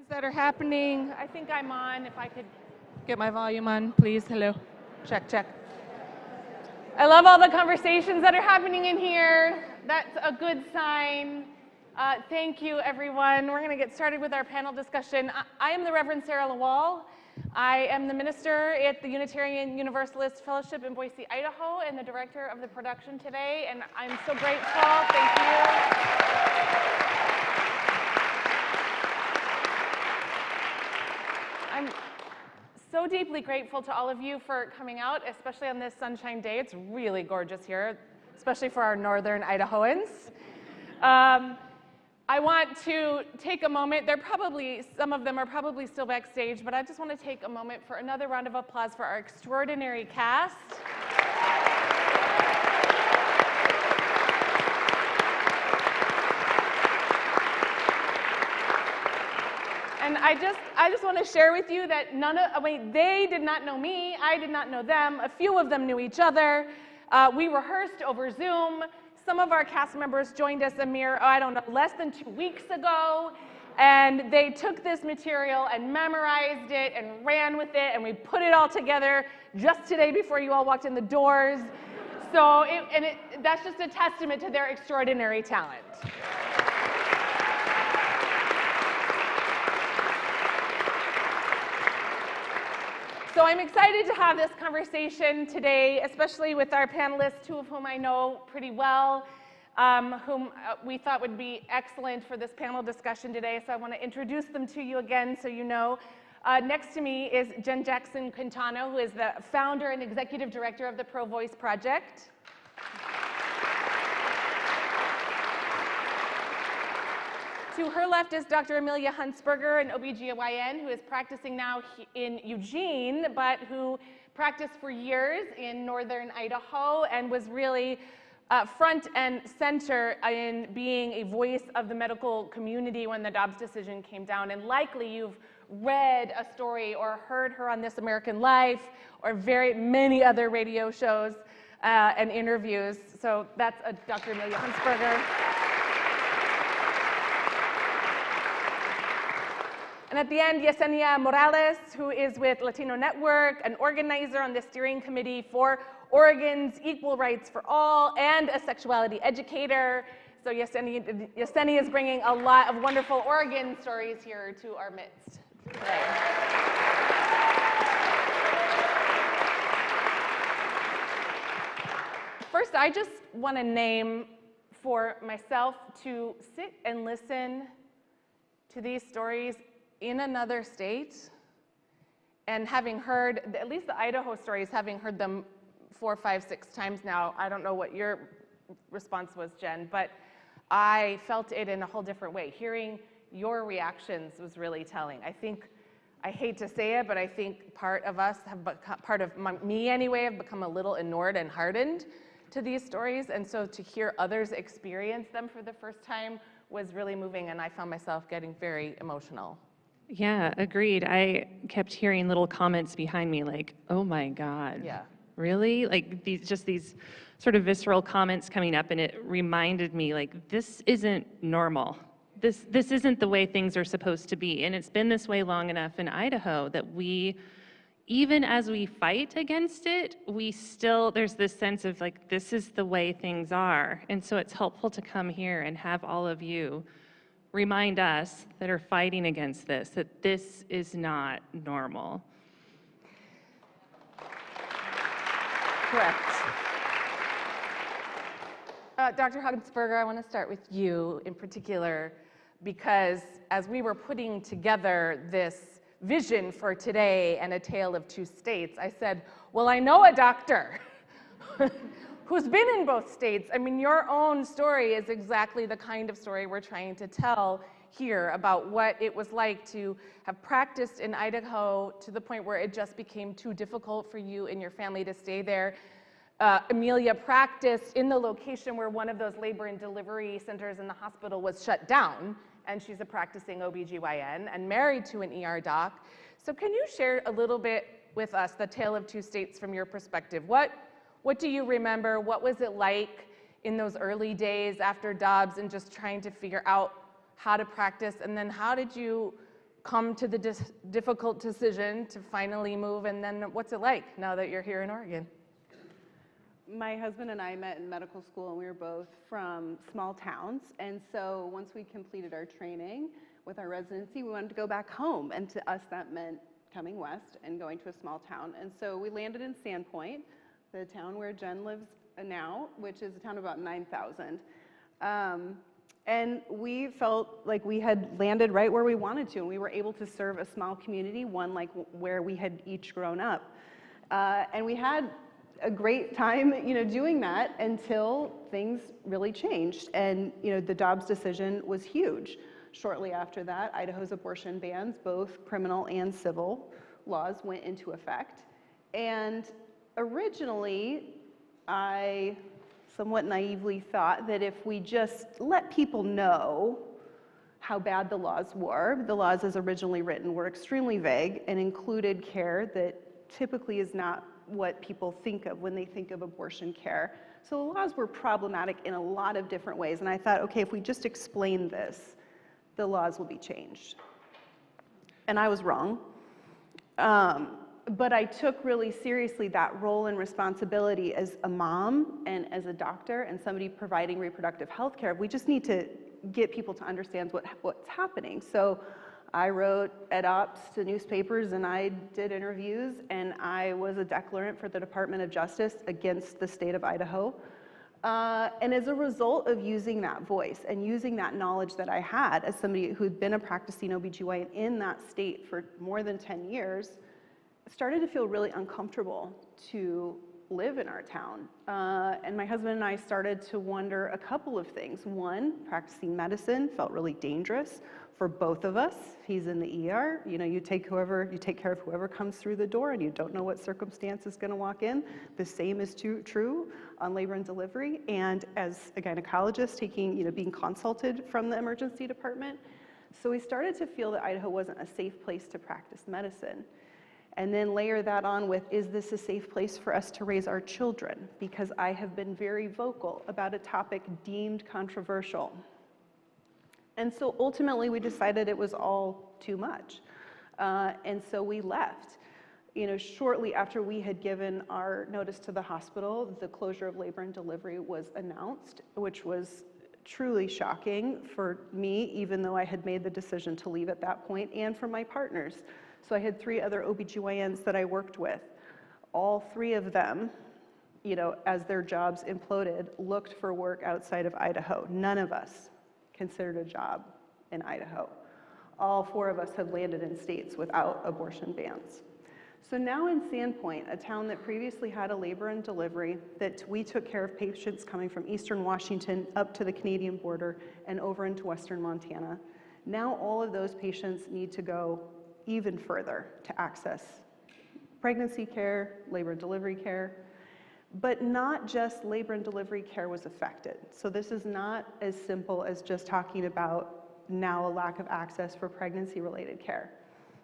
That are happening. I think I'm on. If I could get my volume on, please. Hello. Check, check. I love all the conversations that are happening in here. That's a good sign. Thank you, everyone. We're going to get started with our panel discussion. I am the Reverend Sarah Lawal. I am the minister at the Unitarian Universalist Fellowship in Boise, Idaho, and the director of the production today. And I'm so grateful. Thank you. I'm so deeply grateful to all of you for coming out, especially on this sunshine day. It's really gorgeous here, especially for our northern Idahoans. I want to take a moment. Some of them are probably still backstage, but I just want to take a moment for another round of applause for our extraordinary cast. And I just want to share with you that they did not know me, I did not know them. A few of them knew each other. We rehearsed over Zoom. Some of our cast members joined us a mere, less than 2 weeks ago. And they took this material and memorized it and ran with it, and we put it all together just today before you all walked in the doors. So, that's just a testament to their extraordinary talent. So I'm excited to have this conversation today, especially with our panelists, two of whom I know pretty well, whom we thought would be excellent for this panel discussion today. So I want to introduce them to you again so you know. Next to me is Jen Jackson Quintano, who is the founder and executive director of the Pro-Voice Project. To her left is Dr. Amelia Huntsberger, an OBGYN who is practicing now in Eugene, but who practiced for years in northern Idaho and was really front and center in being a voice of the medical community when the Dobbs decision came down. And likely you've read a story or heard her on This American Life or very many other radio shows and interviews. So that's Dr. Amelia Huntsberger. And at the end, Yesenia Morales, who is with Latino Network, an organizer on the steering committee for Oregon's Equal Rights for All, and a sexuality educator. So Yesenia is bringing a lot of wonderful Oregon stories here to our midst today. First, I just want to name for myself to sit and listen to these stories in another state, and having heard, at least the Idaho stories, having heard them 4, 5, 6 times now. I don't know what your response was, Jen, but I felt it in a whole different way. Hearing your reactions was really telling. I hate to say it, but I think part of us have become, me anyway, have become a little inured and hardened to these stories, and so to hear others experience them for the first time was really moving, and I found myself getting very emotional. Yeah, agreed. I kept hearing little comments behind me like, oh my God. Yeah. Really? Like these sort of visceral comments coming up, and it reminded me like, this isn't normal. This isn't the way things are supposed to be. And it's been this way long enough in Idaho that we, even as we fight against it, there's this sense of like, this is the way things are. And so it's helpful to come here and have all of you remind us that are fighting against this, that this is not normal. Correct. Dr. Huntsberger, I want to start with you in particular, because as we were putting together this vision for today and A Tale of Two States, I said, well, I know a doctor who's been in both states. I mean, your own story is exactly the kind of story we're trying to tell here about what it was like to have practiced in Idaho to the point where it just became too difficult for you and your family to stay there. Amelia practiced in the location where one of those labor and delivery centers in the hospital was shut down, and she's a practicing OBGYN and married to an ER doc. So can you share a little bit with us the Tale of Two States from your perspective? What do you remember? What was it like in those early days after Dobbs and just trying to figure out how to practice? And then how did you come to the difficult decision to finally move? And then what's it like now that you're here in Oregon? My husband and I met in medical school, and we were both from small towns. And so once we completed our training with our residency, we wanted to go back home. And to us, that meant coming west and going to a small town. And so we landed in Sandpoint, the town where Jen lives now, which is a town of about 9,000. And we felt like we had landed right where we wanted to, and we were able to serve a small community, one like where we had each grown up. And we had a great time, doing that until things really changed. And, the Dobbs decision was huge. Shortly after that, Idaho's abortion bans, both criminal and civil laws, went into effect. And originally, I somewhat naively thought that if we just let people know how bad the laws were, the laws as originally written were extremely vague and included care that typically is not what people think of when they think of abortion care. So the laws were problematic in a lot of different ways, and I thought, okay, if we just explain this, the laws will be changed. And I was wrong. But I took really seriously that role and responsibility as a mom and as a doctor and somebody providing reproductive health care. We just need to get people to understand what's happening. So I wrote ed-ops to newspapers, and I did interviews, and I was a declarant for the Department of Justice against the state of Idaho. And as a result of using that voice and using that knowledge that I had as somebody who'd been a practicing OBGYN in that state for more than 10 years, started to feel really uncomfortable to live in our town. And my husband and I started to wonder a couple of things. One, practicing medicine felt really dangerous for both of us. He's in the ER. You know, you take care of whoever comes through the door, and you don't know what circumstance is going to walk in. The same is true on labor and delivery. And as a gynecologist, being consulted from the emergency department. So we started to feel that Idaho wasn't a safe place to practice medicine. And then layer that on with, is this a safe place for us to raise our children? Because I have been very vocal about a topic deemed controversial. And so ultimately we decided it was all too much. And so we left. You know, shortly after we had given our notice to the hospital, the closure of labor and delivery was announced, which was truly shocking for me, even though I had made the decision to leave at that point, and for my partners. So I had 3 other OBGYNs that I worked with. All 3 of them, you know, as their jobs imploded, looked for work outside of Idaho. None of us considered a job in Idaho. All 4 of us have landed in states without abortion bans. So now in Sandpoint, a town that previously had a labor and delivery, that we took care of patients coming from eastern Washington up to the Canadian border and over into western Montana. Now all of those patients need to go even further to access pregnancy care, labor and delivery care, but not just labor and delivery care was affected. So this is not as simple as just talking about now a lack of access for pregnancy-related care.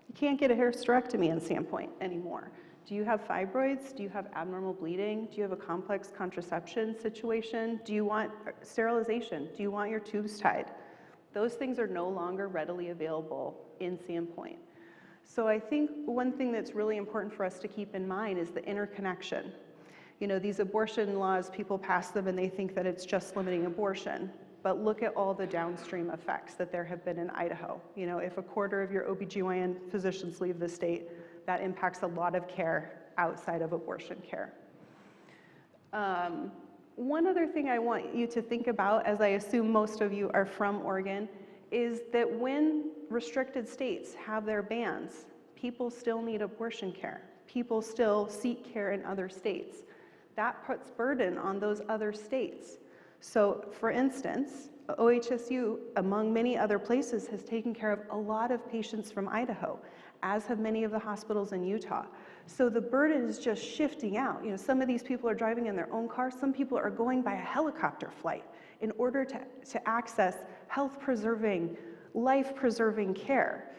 You can't get a hysterectomy in Sandpoint anymore. Do you have fibroids? Do you have abnormal bleeding? Do you have a complex contraception situation? Do you want sterilization? Do you want your tubes tied? Those things are no longer readily available in Sandpoint. So I think one thing that's really important for us to keep in mind is the interconnection. You know, these abortion laws, people pass them and they think that it's just limiting abortion. But look at all the downstream effects that there have been in Idaho. You know, if a quarter of your OBGYN physicians leave the state, that impacts a lot of care outside of abortion care. One other thing I want you to think about, as I assume most of you are from Oregon, is that when restricted states have their bans, people still need abortion care. People still seek care in other states. That puts burden on those other states. So for instance, OHSU, among many other places, has taken care of a lot of patients from Idaho, as have many of the hospitals in Utah. So the burden is just shifting out. You know, some of these people are driving in their own cars. Some people are going by a helicopter flight in order to access health-preserving, life-preserving care.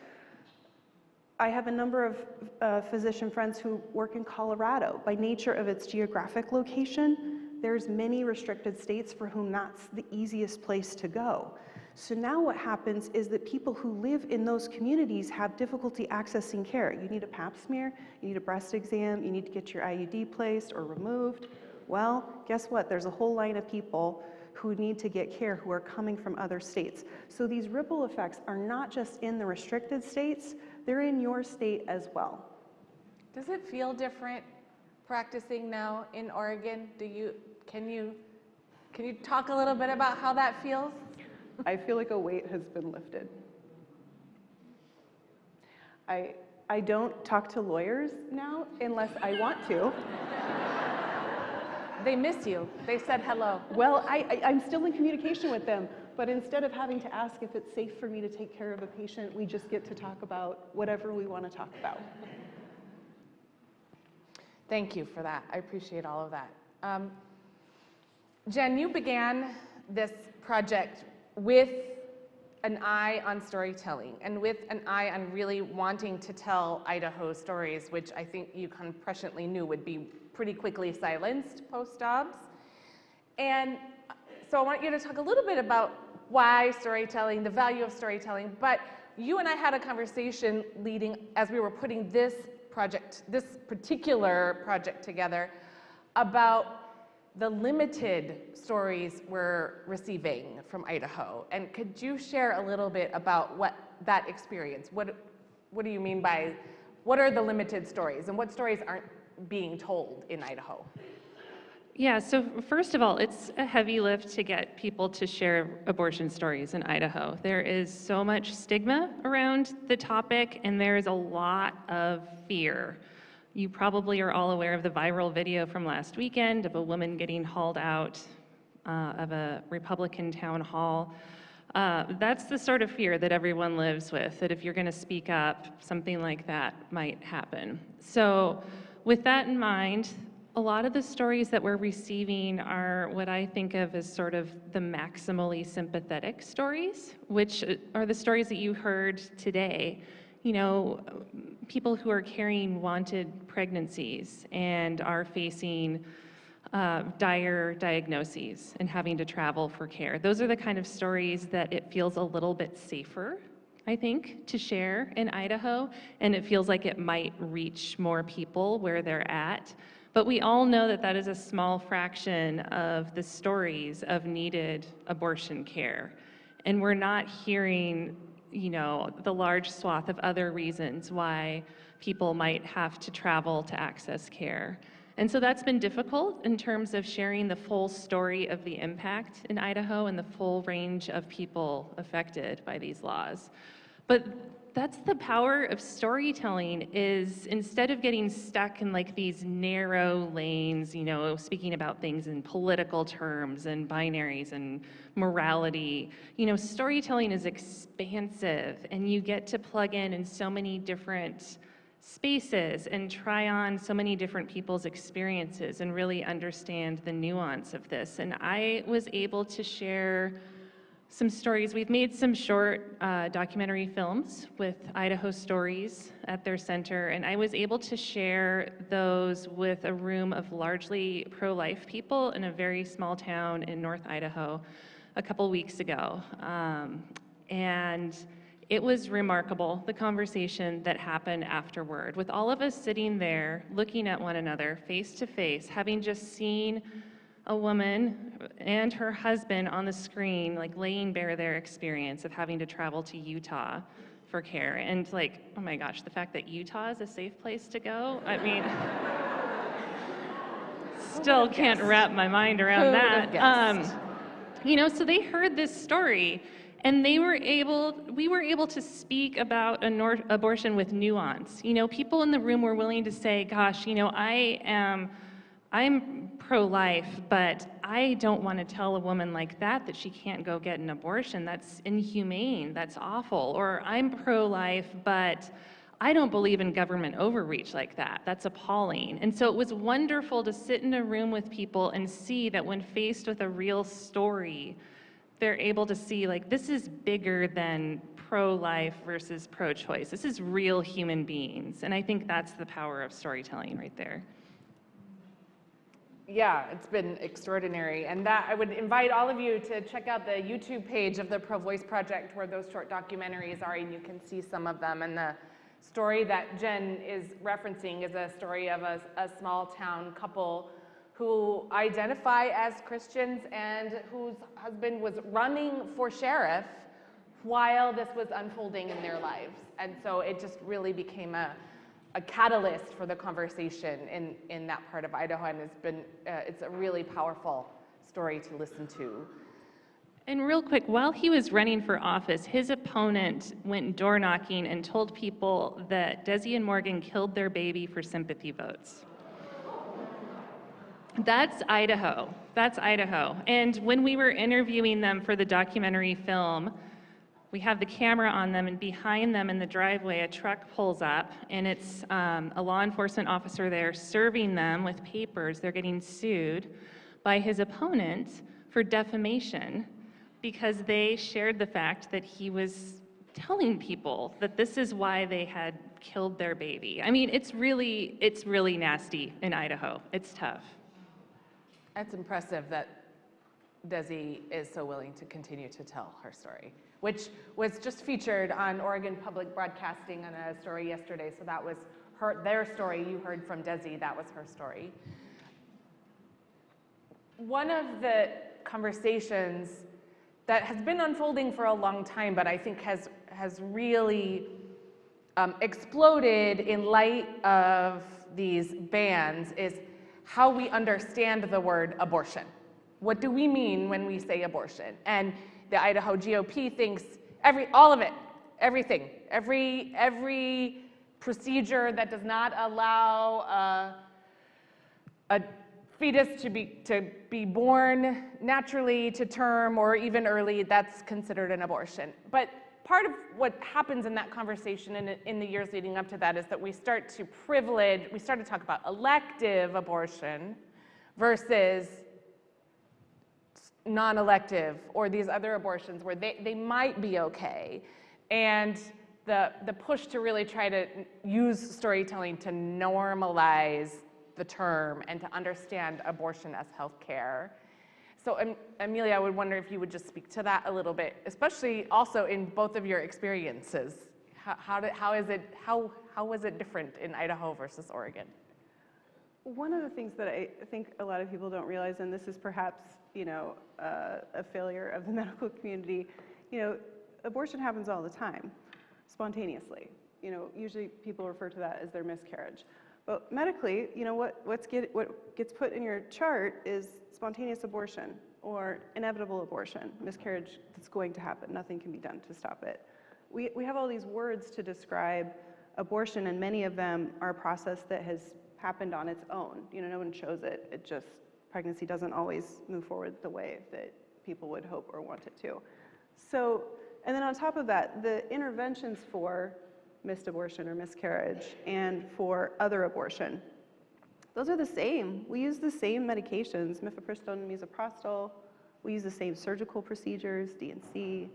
I have a number of physician friends who work in Colorado. By nature of its geographic location, there's many restricted states for whom that's the easiest place to go. So now what happens is that people who live in those communities have difficulty accessing care. You need a pap smear, you need a breast exam, you need to get your IUD placed or removed. Well, guess what? There's a whole line of people who need to get care who are coming from other states. So these ripple effects are not just in the restricted states, they're in your state as well. Does it feel different practicing now in Oregon? Can you talk a little bit about how that feels? I feel like a weight has been lifted. I don't talk to lawyers now unless I want to. They miss you. They said hello. Well, I'm still in communication with them, but instead of having to ask if it's safe for me to take care of a patient, we just get to talk about whatever we want to talk about. Thank you for that. I appreciate all of that. Jen, you began this project with an eye on storytelling and with an eye on really wanting to tell Idaho stories, which I think you kind of presciently knew would be pretty quickly silenced post-Dobbs. And so I want you to talk a little bit about why storytelling, the value of storytelling, but you and I had a conversation leading, as we were putting this particular project together, about the limited stories we're receiving from Idaho. And could you share a little bit about what that experience, what do you mean by, what are the limited stories and what stories aren't being told in Idaho? Yeah, so first of all, it's a heavy lift to get people to share abortion stories in Idaho. There is so much stigma around the topic, and there's a lot of fear. You probably are all aware of the viral video from last weekend of a woman getting hauled out of a Republican town hall That's the sort of fear that everyone lives with, that if you're going to speak up, something like that might happen. So with that in mind, a lot of the stories that we're receiving are what I think of as sort of the maximally sympathetic stories, which are the stories that you heard today. You know, people who are carrying wanted pregnancies and are facing dire diagnoses and having to travel for care. Those are the kind of stories that it feels a little bit safer, I think, to share in Idaho, and it feels like it might reach more people where they're at. But we all know that that is a small fraction of the stories of needed abortion care. And we're not hearing, you know, the large swath of other reasons why people might have to travel to access care. And so that's been difficult in terms of sharing the full story of the impact in Idaho and the full range of people affected by these laws. But that's the power of storytelling, is instead of getting stuck in like these narrow lanes, you know, speaking about things in political terms and binaries and morality, you know, storytelling is expansive and you get to plug in so many different spaces and try on so many different people's experiences and really understand the nuance of this. And I was able to share some stories. We've made some short documentary films with Idaho Stories at their center, and I was able to share those with a room of largely pro-life people in a very small town in North Idaho a couple weeks ago. And it was remarkable, the conversation that happened afterward, with all of us sitting there, looking at one another face to face, having just seen a woman and her husband on the screen, like laying bare their experience of having to travel to Utah for care. And like, oh my gosh, the fact that Utah is a safe place to go, I mean, still can't wrap my mind around that. You know, so they heard this story, and we were able to speak about abortion with nuance. You know, people in the room were willing to say, gosh, you know, I'm pro-life, but I don't want to tell a woman like that she can't go get an abortion. That's inhumane, that's awful. Or I'm pro-life, but I don't believe in government overreach like that. That's appalling. And so it was wonderful to sit in a room with people and see that when faced with a real story, they're able to see, like, this is bigger than pro-life versus pro-choice. This is real human beings. And I think that's the power of storytelling right there. Yeah, it's been extraordinary. And that I would invite all of you to check out the YouTube page of the Pro Voice Project, where those short documentaries are, and you can see some of them. And the story that Jen is referencing is a story of a small town couple who identify as Christians and whose husband was running for sheriff while this was unfolding in their lives. And so it just really became a catalyst for the conversation in that part of Idaho, and it's a really powerful story to listen to. And real quick, while he was running for office, his opponent went door knocking and told people that Desi and Morgan killed their baby for sympathy votes. That's Idaho. That's Idaho. And when we were interviewing them for the documentary film, we have the camera on them, and behind them in the driveway, a truck pulls up, and it's a law enforcement officer there serving them with papers. They're getting sued by his opponent for defamation because they shared the fact that he was telling people that this is why they had killed their baby. I mean, it's really nasty in Idaho. It's tough. It's impressive that Desi is so willing to continue to tell her story, which was just featured on Oregon Public Broadcasting on a story yesterday. So that was their story. You heard from Desi, that was her story. One of the conversations that has been unfolding for a long time, but I think has really exploded in light of these bans, is how we understand the word abortion. What do we mean when we say abortion? And the Idaho GOP thinks all of it, everything, every procedure that does not allow a fetus to be born naturally to term or even early, that's considered an abortion. But part of what happens in that conversation in the years leading up to that is that we start to talk about elective abortion versus non-elective, or these other abortions where they might be okay. And the push to really try to use storytelling to normalize the term and to understand abortion as health care. So Amelia, I would wonder if you would just speak to that a little bit, especially also in both of your experiences. How was it different in Idaho versus Oregon? One of the things that I think a lot of people don't realize, and this is perhaps, a failure of the medical community, abortion happens all the time, spontaneously. Usually people refer to that as their miscarriage. But medically, what gets put in your chart is spontaneous abortion or inevitable abortion, miscarriage that's going to happen. Nothing can be done to stop it. We have all these words to describe abortion, and many of them are a process that has happened on its own. No one chose it. It just, pregnancy doesn't always move forward the way that people would hope or want it to. So, and then on top of that, the interventions for missed abortion or miscarriage and for other abortion, those are the same. We use the same medications, mifepristone and misoprostol. We use the same surgical procedures, D&C.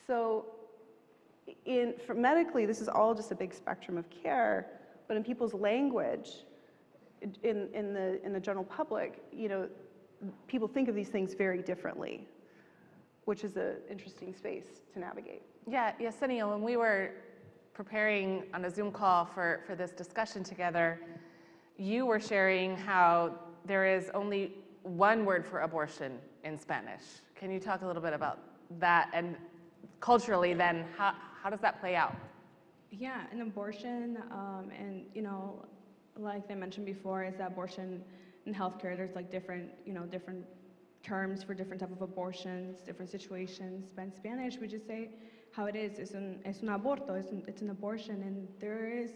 So for medically, this is all just a big spectrum of care, but in people's language, in the general public, people think of these things very differently, which is an interesting space to navigate. Yeah, Yesenia, when we were preparing on a Zoom call for this discussion together, you were sharing how there is only one word for abortion in Spanish. Can you talk a little bit about that, and culturally then, how does that play out? Yeah, an abortion, and like they mentioned before, is that abortion in healthcare, there's like different terms for different type of abortions, different situations. But in Spanish, we just say how it is. It's un aborto, it's an abortion. And there is,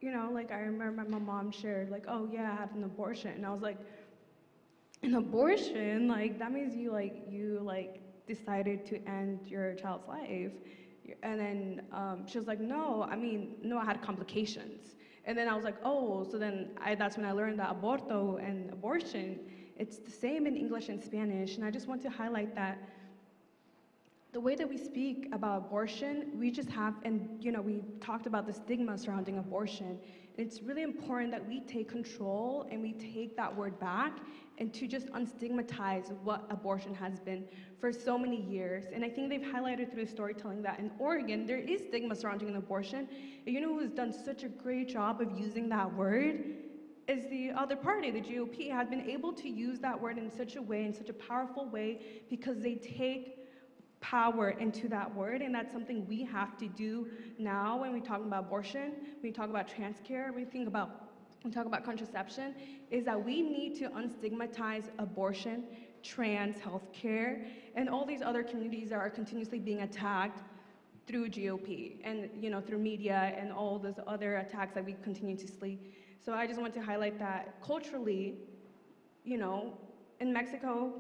like I remember my mom shared, like, oh yeah, I had an abortion. And I was like, an abortion? Like, that means you decided to end your child's life. And then she was like, no, I had complications. And then I was like, oh, so then that's when I learned that aborto and abortion, it's the same in English and Spanish. And I just want to highlight that the way that we speak about abortion, we just have, and we talked about the stigma surrounding abortion. And it's really important that we take control and we take that word back and to just unstigmatize what abortion has been for so many years. And I think they've highlighted through storytelling that in Oregon, there is stigma surrounding an abortion. And who has done such a great job of using that word is the other party, the GOP, has been able to use that word in such a way, in such a powerful way, because they take power into that word, and that's something we have to do now when we talk about abortion, when we talk about trans care, when we talk about contraception, is that we need to unstigmatize abortion, trans health care, and all these other communities that are continuously being attacked through GOP and through media and all those other attacks that we continue to see. So I just want to highlight that culturally, in Mexico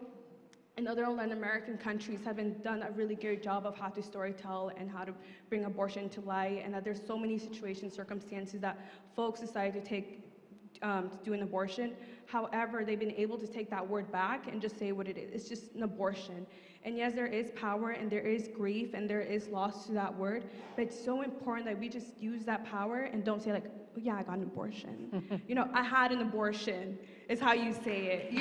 and other Latin American countries have done a really great job of how to storytell and how to bring abortion to light, and that there's so many situations, circumstances that folks decide to take to do an abortion. However, they've been able to take that word back and just say what it is. It's just an abortion. And yes, there is power and there is grief and there is loss to that word, but it's so important that we just use that power and don't say like, oh yeah, I got an abortion. I had an abortion is how you say it,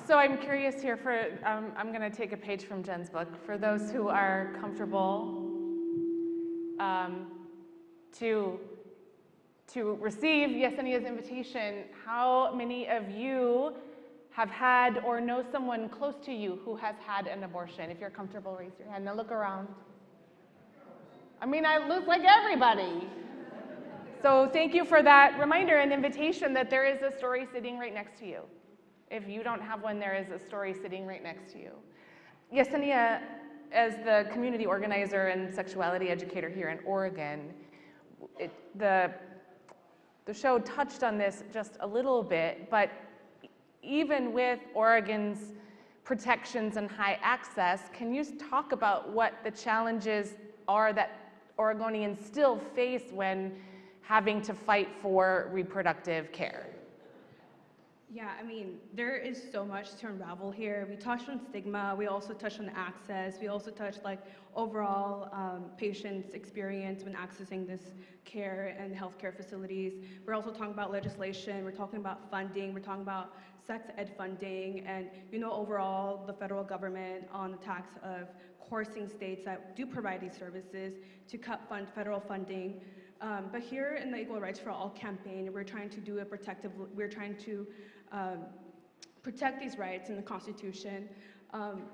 So I'm curious here I'm going to take a page from Jen's book. For those who are comfortable to receive Yesenia's invitation, how many of you have had or know someone close to you who has had an abortion? If you're comfortable, raise your hand. Now look around. I look like everybody. So thank you for that reminder and invitation that there is a story sitting right next to you. If you don't have one, there is a story sitting right next to you. Yesenia, as the community organizer and sexuality educator here in Oregon, the show touched on this just a little bit, but even with Oregon's protections and high access, can you talk about what the challenges are that Oregonians still face when having to fight for reproductive care? Yeah, I mean, there is so much to unravel here. We touched on stigma, we also touched on access, we also touched like overall patients' experience when accessing this care and healthcare facilities. We're also talking about legislation, we're talking about funding, we're talking about sex ed funding, and overall the federal government on the tax of coercing states that do provide these services to cut federal funding. But here in the Equal Rights for All campaign, we're trying to do a protective, we're trying to protect these rights in the Constitution.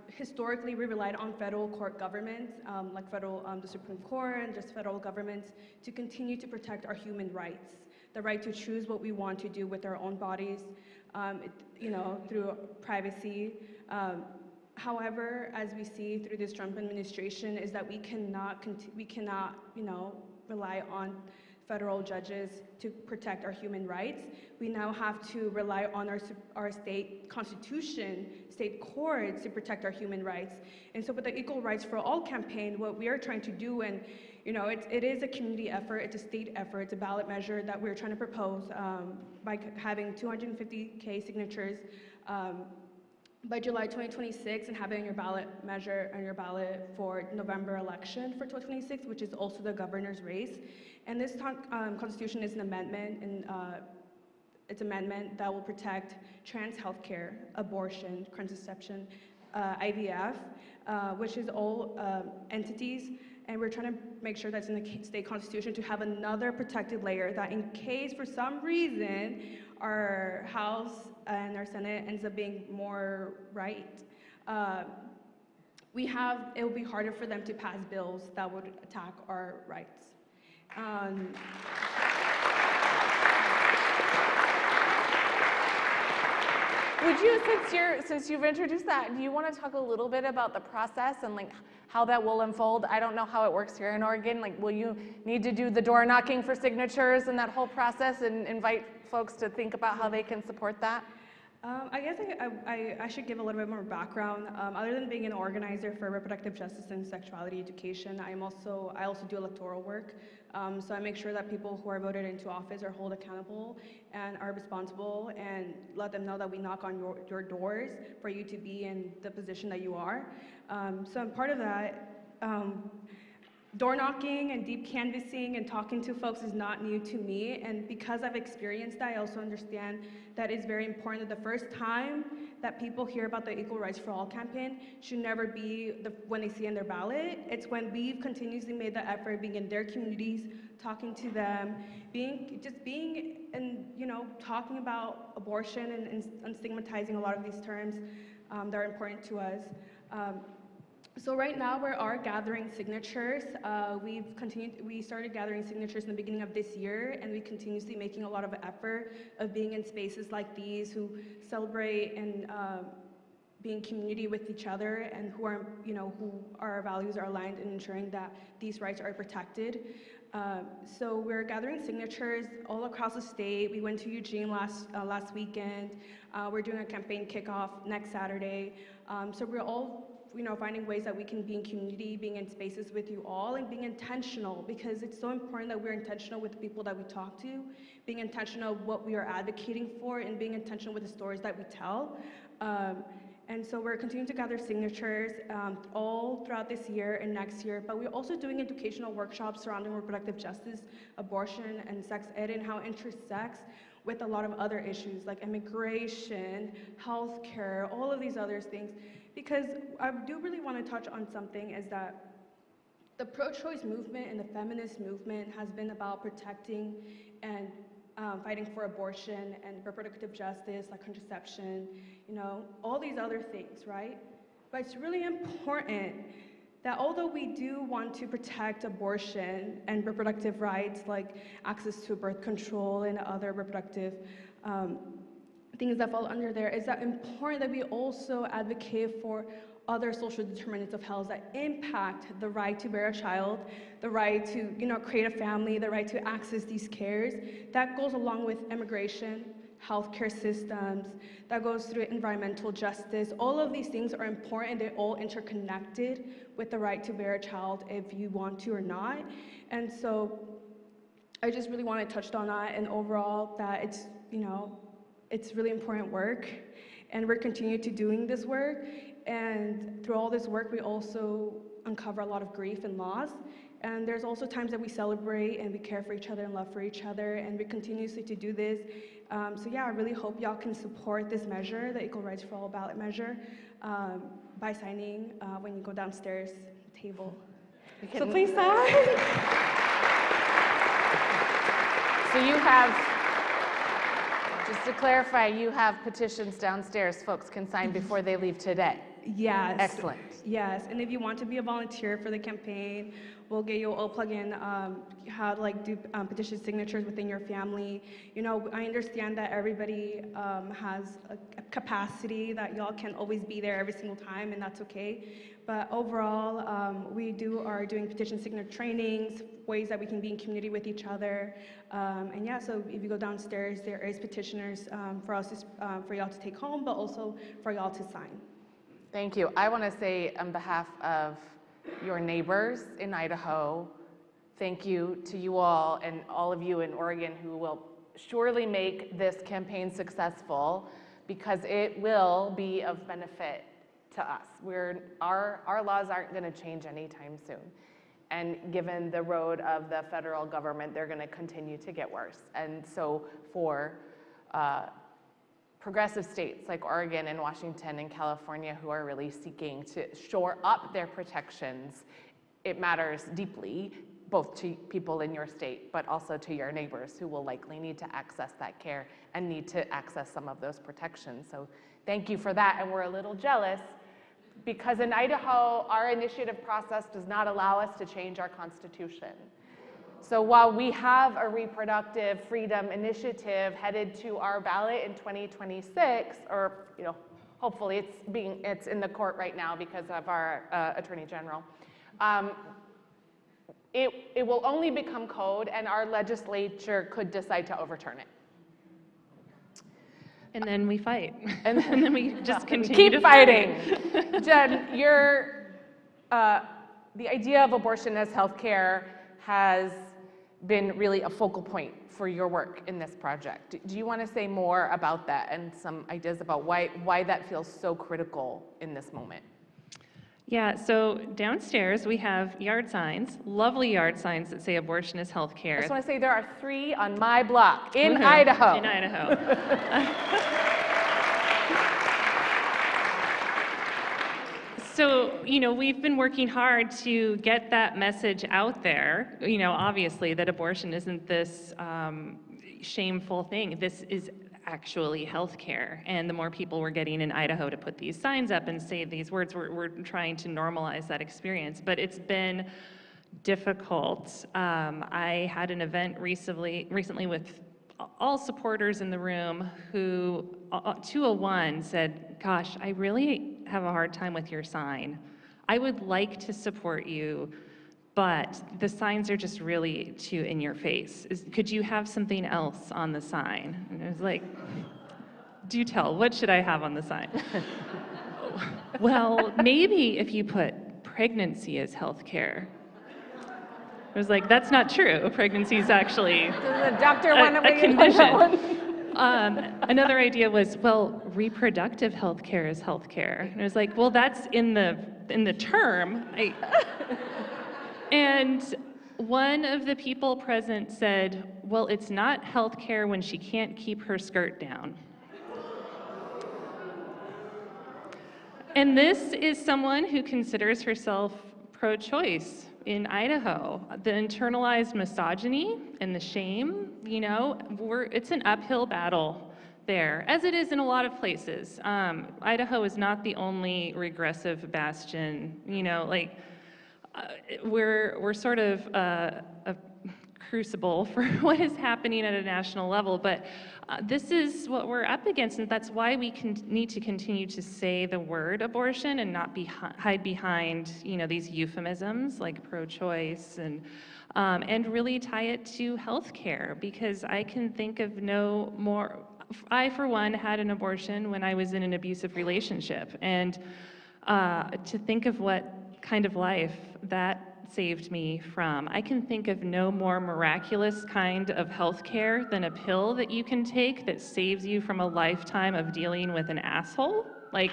Historically, we relied on federal court governments, like the Supreme Court and just federal governments, to continue to protect our human rights, the right to choose what we want to do with our own bodies, through privacy. However, as we see through this Trump administration, is that we cannot rely on federal judges to protect our human rights. We now have to rely on our state constitution, state courts to protect our human rights. And so with the Equal Rights for All campaign, what we are trying to do, and it is a community effort, it's a state effort, it's a ballot measure that we're trying to propose by having 250K signatures by July 2026 and having your ballot measure on your ballot for November election for 2026, which is also the governor's race. And this constitution is an amendment, and it's an amendment that will protect trans healthcare, abortion, contraception, IVF, which is all entities. And we're trying to make sure that's in the state constitution to have another protected layer that in case for some reason our House and our Senate ends up being more right, it will be harder for them to pass bills that would attack our rights. Would you, since you've introduced that, do you want to talk a little bit about the process and like how that will unfold? I don't know how it works here in Oregon. Like, will you need to do the door knocking for signatures and that whole process and invite folks to think about how they can support that? I guess I should give a little bit more background. Other than being an organizer for reproductive justice and sexuality education, I also do electoral work. So I make sure that people who are voted into office are held accountable and are responsible, and let them know that we knock on your doors for you to be in the position that you are. So I'm part of that. Door knocking and deep canvassing and talking to folks is not new to me, and because I've experienced that, I also understand that it's very important that the first time that people hear about the Equal Rights for All campaign should never be when they see in their ballot. It's when we've continuously made the effort, being in their communities, talking to them, being and talking about abortion and stigmatizing a lot of these terms that are important to us. So right now we are gathering signatures. We started gathering signatures in the beginning of this year, and we continuously making a lot of effort of being in spaces like these who celebrate and being community with each other, and who our values are aligned in ensuring that these rights are protected. So we're gathering signatures all across the state. We went to Eugene last weekend. We're doing a campaign kickoff next Saturday. So we're all finding ways that we can be in community, being in spaces with you all, and being intentional, because it's so important that we're intentional with the people that we talk to, being intentional of what we are advocating for, and being intentional with the stories that we tell. And so we're continuing to gather signatures all throughout this year and next year, but we're also doing educational workshops surrounding reproductive justice, abortion, and sex ed, and how it intersects with a lot of other issues like immigration, healthcare, all of these other things. Because I do really want to touch on something, is that the pro-choice movement and the feminist movement has been about protecting and fighting for abortion and reproductive justice, like contraception, all these other things, right? But it's really important that although we do want to protect abortion and reproductive rights, like access to birth control and other reproductive things that fall under there, is that important that we also advocate for other social determinants of health that impact the right to bear a child, the right to, create a family, the right to access these cares. That goes along with immigration, healthcare systems, that goes through environmental justice. All of these things are important. They're all interconnected with the right to bear a child if you want to or not. And so I just really want to touch on that, and overall that it's really important work, and we're continuing to doing this work. And through all this work, we also uncover a lot of grief and loss. And there's also times that we celebrate and we care for each other and love for each other, and we continuously to do this. So yeah, I really hope y'all can support this measure, the Equal Rights for All ballot measure, by signing when you go downstairs table. So please sign. So you have, just to clarify, you have petitions downstairs folks can sign before they leave today. Yes. Excellent. Yes, and if you want to be a volunteer for the campaign, we'll get you all plug in how to do petition signatures within your family. I understand that everybody has a capacity that y'all can't always be there every single time, and that's okay. But overall, we are doing petition signature trainings, ways that we can be in community with each other. And yeah, so if you go downstairs, there is petitioners for y'all to take home, but also for y'all to sign. Thank you. I want to say on behalf of your neighbors in Idaho, thank you to you all and all of you in Oregon who will surely make this campaign successful, because it will be of benefit to us. Our laws aren't going to change anytime soon. And given the road of the federal government, they're going to continue to get worse. And so for progressive states like Oregon and Washington and California who are really seeking to shore up their protections, it matters deeply, both to people in your state, but also to your neighbors who will likely need to access that care and need to access some of those protections. So thank you for that. And we're a little jealous because in Idaho, our initiative process does not allow us to change our constitution. So while we have a reproductive freedom initiative headed to our ballot in 2026, or hopefully it's in the court right now because of our Attorney General, it will only become code, and our legislature could decide to overturn it. And then we fight. And then we just continue keep to fighting. Jen, the idea of abortion as healthcare has been really a focal point for your work in this project. Do you want to say more about that and some ideas about why that feels so critical in this moment? Yeah, so downstairs we have yard signs, lovely yard signs that say abortion is healthcare. I just want to say there are 3 on my block in Idaho. In Idaho. So, we've been working hard to get that message out there, obviously that abortion isn't this shameful thing. This is actually healthcare. And the more people we're getting in Idaho to put these signs up and say these words, we're trying to normalize that experience. But it's been difficult. I had an event recently with all supporters in the room who, 201, said, gosh, I really have a hard time with your sign. I would like to support you, but the signs are just really too in your face. Could you have something else on the sign? And I was like, do tell, what should I have on the sign? Well, maybe if you put pregnancy as healthcare. I was like, that's not true. Pregnancy is actually a condition. Another idea was, well, reproductive health care is health care. And I was like, well, that's in the term. And one of the people present said, well, it's not health care when she can't keep her skirt down. And this is someone who considers herself pro-choice in Idaho. The internalized misogyny and the shame, it's an uphill battle there, as it is in a lot of places. Idaho is not the only regressive bastion, we're sort of a crucible for what is happening at a national level, but this is what we're up against, and that's why we need to continue to say the word abortion and not hide behind, these euphemisms like pro-choice and really tie it to healthcare, because I can think of no more. I, for one, had an abortion when I was in an abusive relationship, and to think of what kind of life that saved me from. I can think of no more miraculous kind of health care than a pill that you can take that saves you from a lifetime of dealing with an asshole. Like,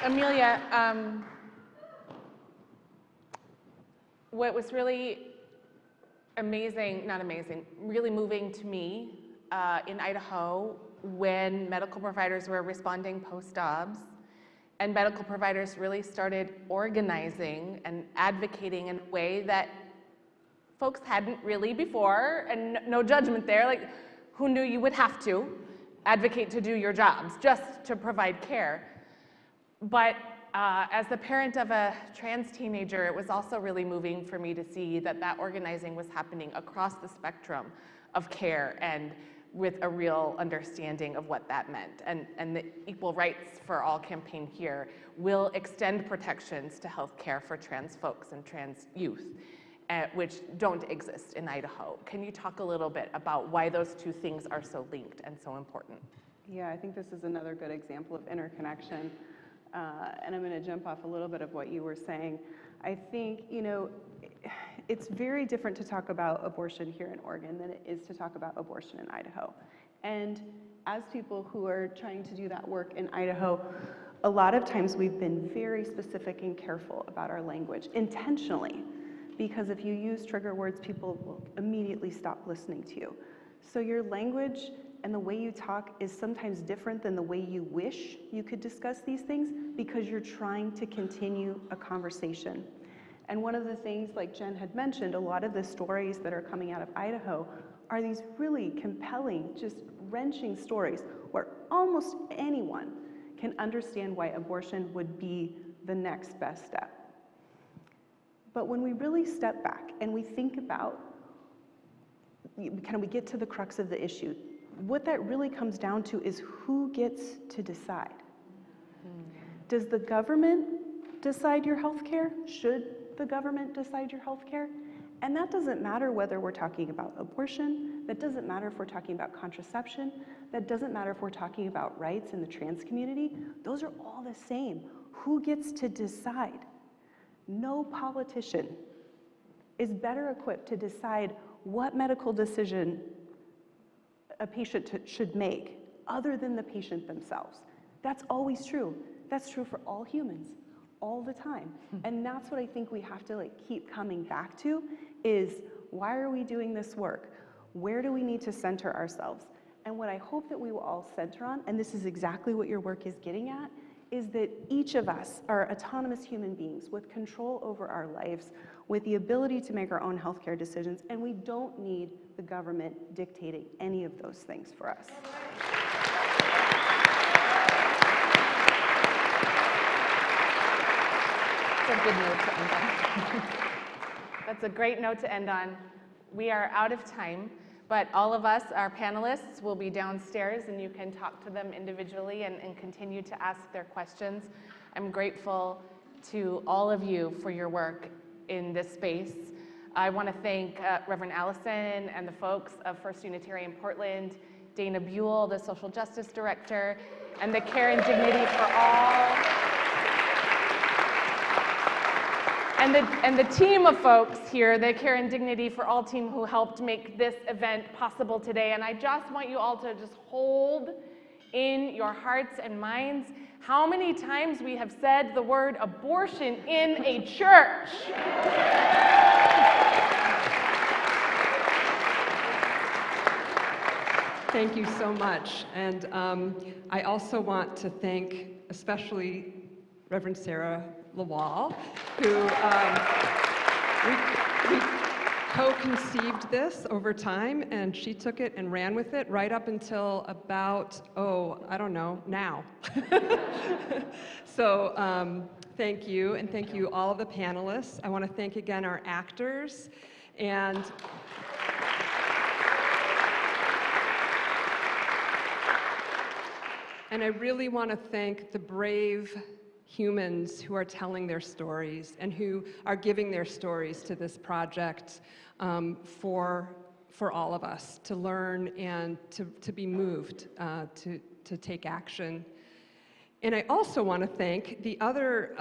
Amelia, what was really really moving to me in Idaho when medical providers were responding post-Dobbs, and medical providers really started organizing and advocating in a way that folks hadn't really before, and no judgment there, like who knew you would have to advocate to do your jobs just to provide care. But as the parent of a trans teenager, it was also really moving for me to see that that organizing was happening across the spectrum of care and with a real understanding of what that meant. And the Equal Rights for All campaign here will extend protections to health care for trans folks and trans youth, which don't exist in Idaho. Can you talk a little bit about why those two things are so linked and so important? Yeah, I think this is another good example of interconnection. And I'm going to jump off a little bit of what you were saying. I think, it's very different to talk about abortion here in Oregon than it is to talk about abortion in Idaho. And as people who are trying to do that work in Idaho, a lot of times we've been very specific and careful about our language, intentionally, because if you use trigger words, people will immediately stop listening to you. So your language and the way you talk is sometimes different than the way you wish you could discuss these things, because you're trying to continue a conversation. And one of the things, like Jen had mentioned, a lot of the stories that are coming out of Idaho are these really compelling, just wrenching stories where almost anyone can understand why abortion would be the next best step. But when we really step back and we think about, we get to the crux of the issue, what that really comes down to is who gets to decide. Does the government decide your health care? Should the government decide your health care? And that doesn't matter whether we're talking about abortion, that doesn't matter if we're talking about contraception, that doesn't matter if we're talking about rights in the trans community. Those are all the same. Who gets to decide? No politician is better equipped to decide what medical decision a patient should make other than the patient themselves. That's always true. That's true for all humans, all the time. And that's what I think we have to keep coming back to, is why are we doing this work? Where do we need to center ourselves? And what I hope that we will all center on, and this is exactly what your work is getting at, is that each of us are autonomous human beings with control over our lives, with the ability to make our own healthcare decisions, and we don't need the government dictating any of those things for us. That's a good note to end on. That's a great note to end on. We are out of time, but all of us, our panelists, will be downstairs and you can talk to them individually and continue to ask their questions. I'm grateful to all of you for your work in this space. I want to thank Reverend Allison and the folks of First Unitarian Portland, Dana Buell, the Social Justice Director, and the Care and Dignity for All. And the team of folks here, the Care and Dignity for All team, who helped make this event possible today. And I just want you all to just hold in your hearts and minds how many times we have said the word abortion in a church. Thank you so much. And I also want to thank especially Reverend Sarah Lawal, who co-conceived this over time, and she took it and ran with it right up until about, I don't know, now. So thank you, and thank you all of the panelists. I want to thank again our actors, and I really want to thank the brave humans who are telling their stories and who are giving their stories to this project for all of us to learn and to be moved to take action. And I also want to thank the other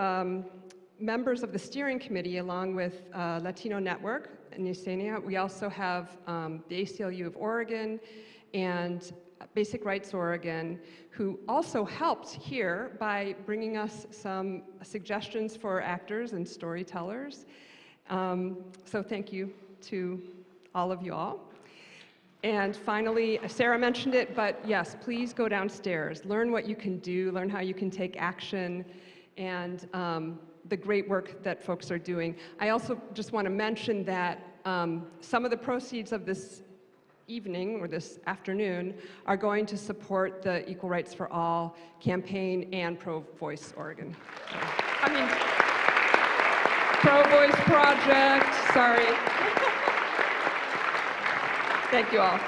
members of the steering committee, along with Latino Network and Yesenia. We also have the ACLU of Oregon and Basic Rights Oregon, who also helped here by bringing us some suggestions for actors and storytellers. So thank you to all of you all. And finally, Sarah mentioned it, but yes, please go downstairs. Learn what you can do, learn how you can take action, and the great work that folks are doing. I also just want to mention that some of the proceeds of this evening or this afternoon are going to support the Equal Rights for All campaign and Pro-Voice Oregon. Pro-Voice Project, sorry. Thank you all.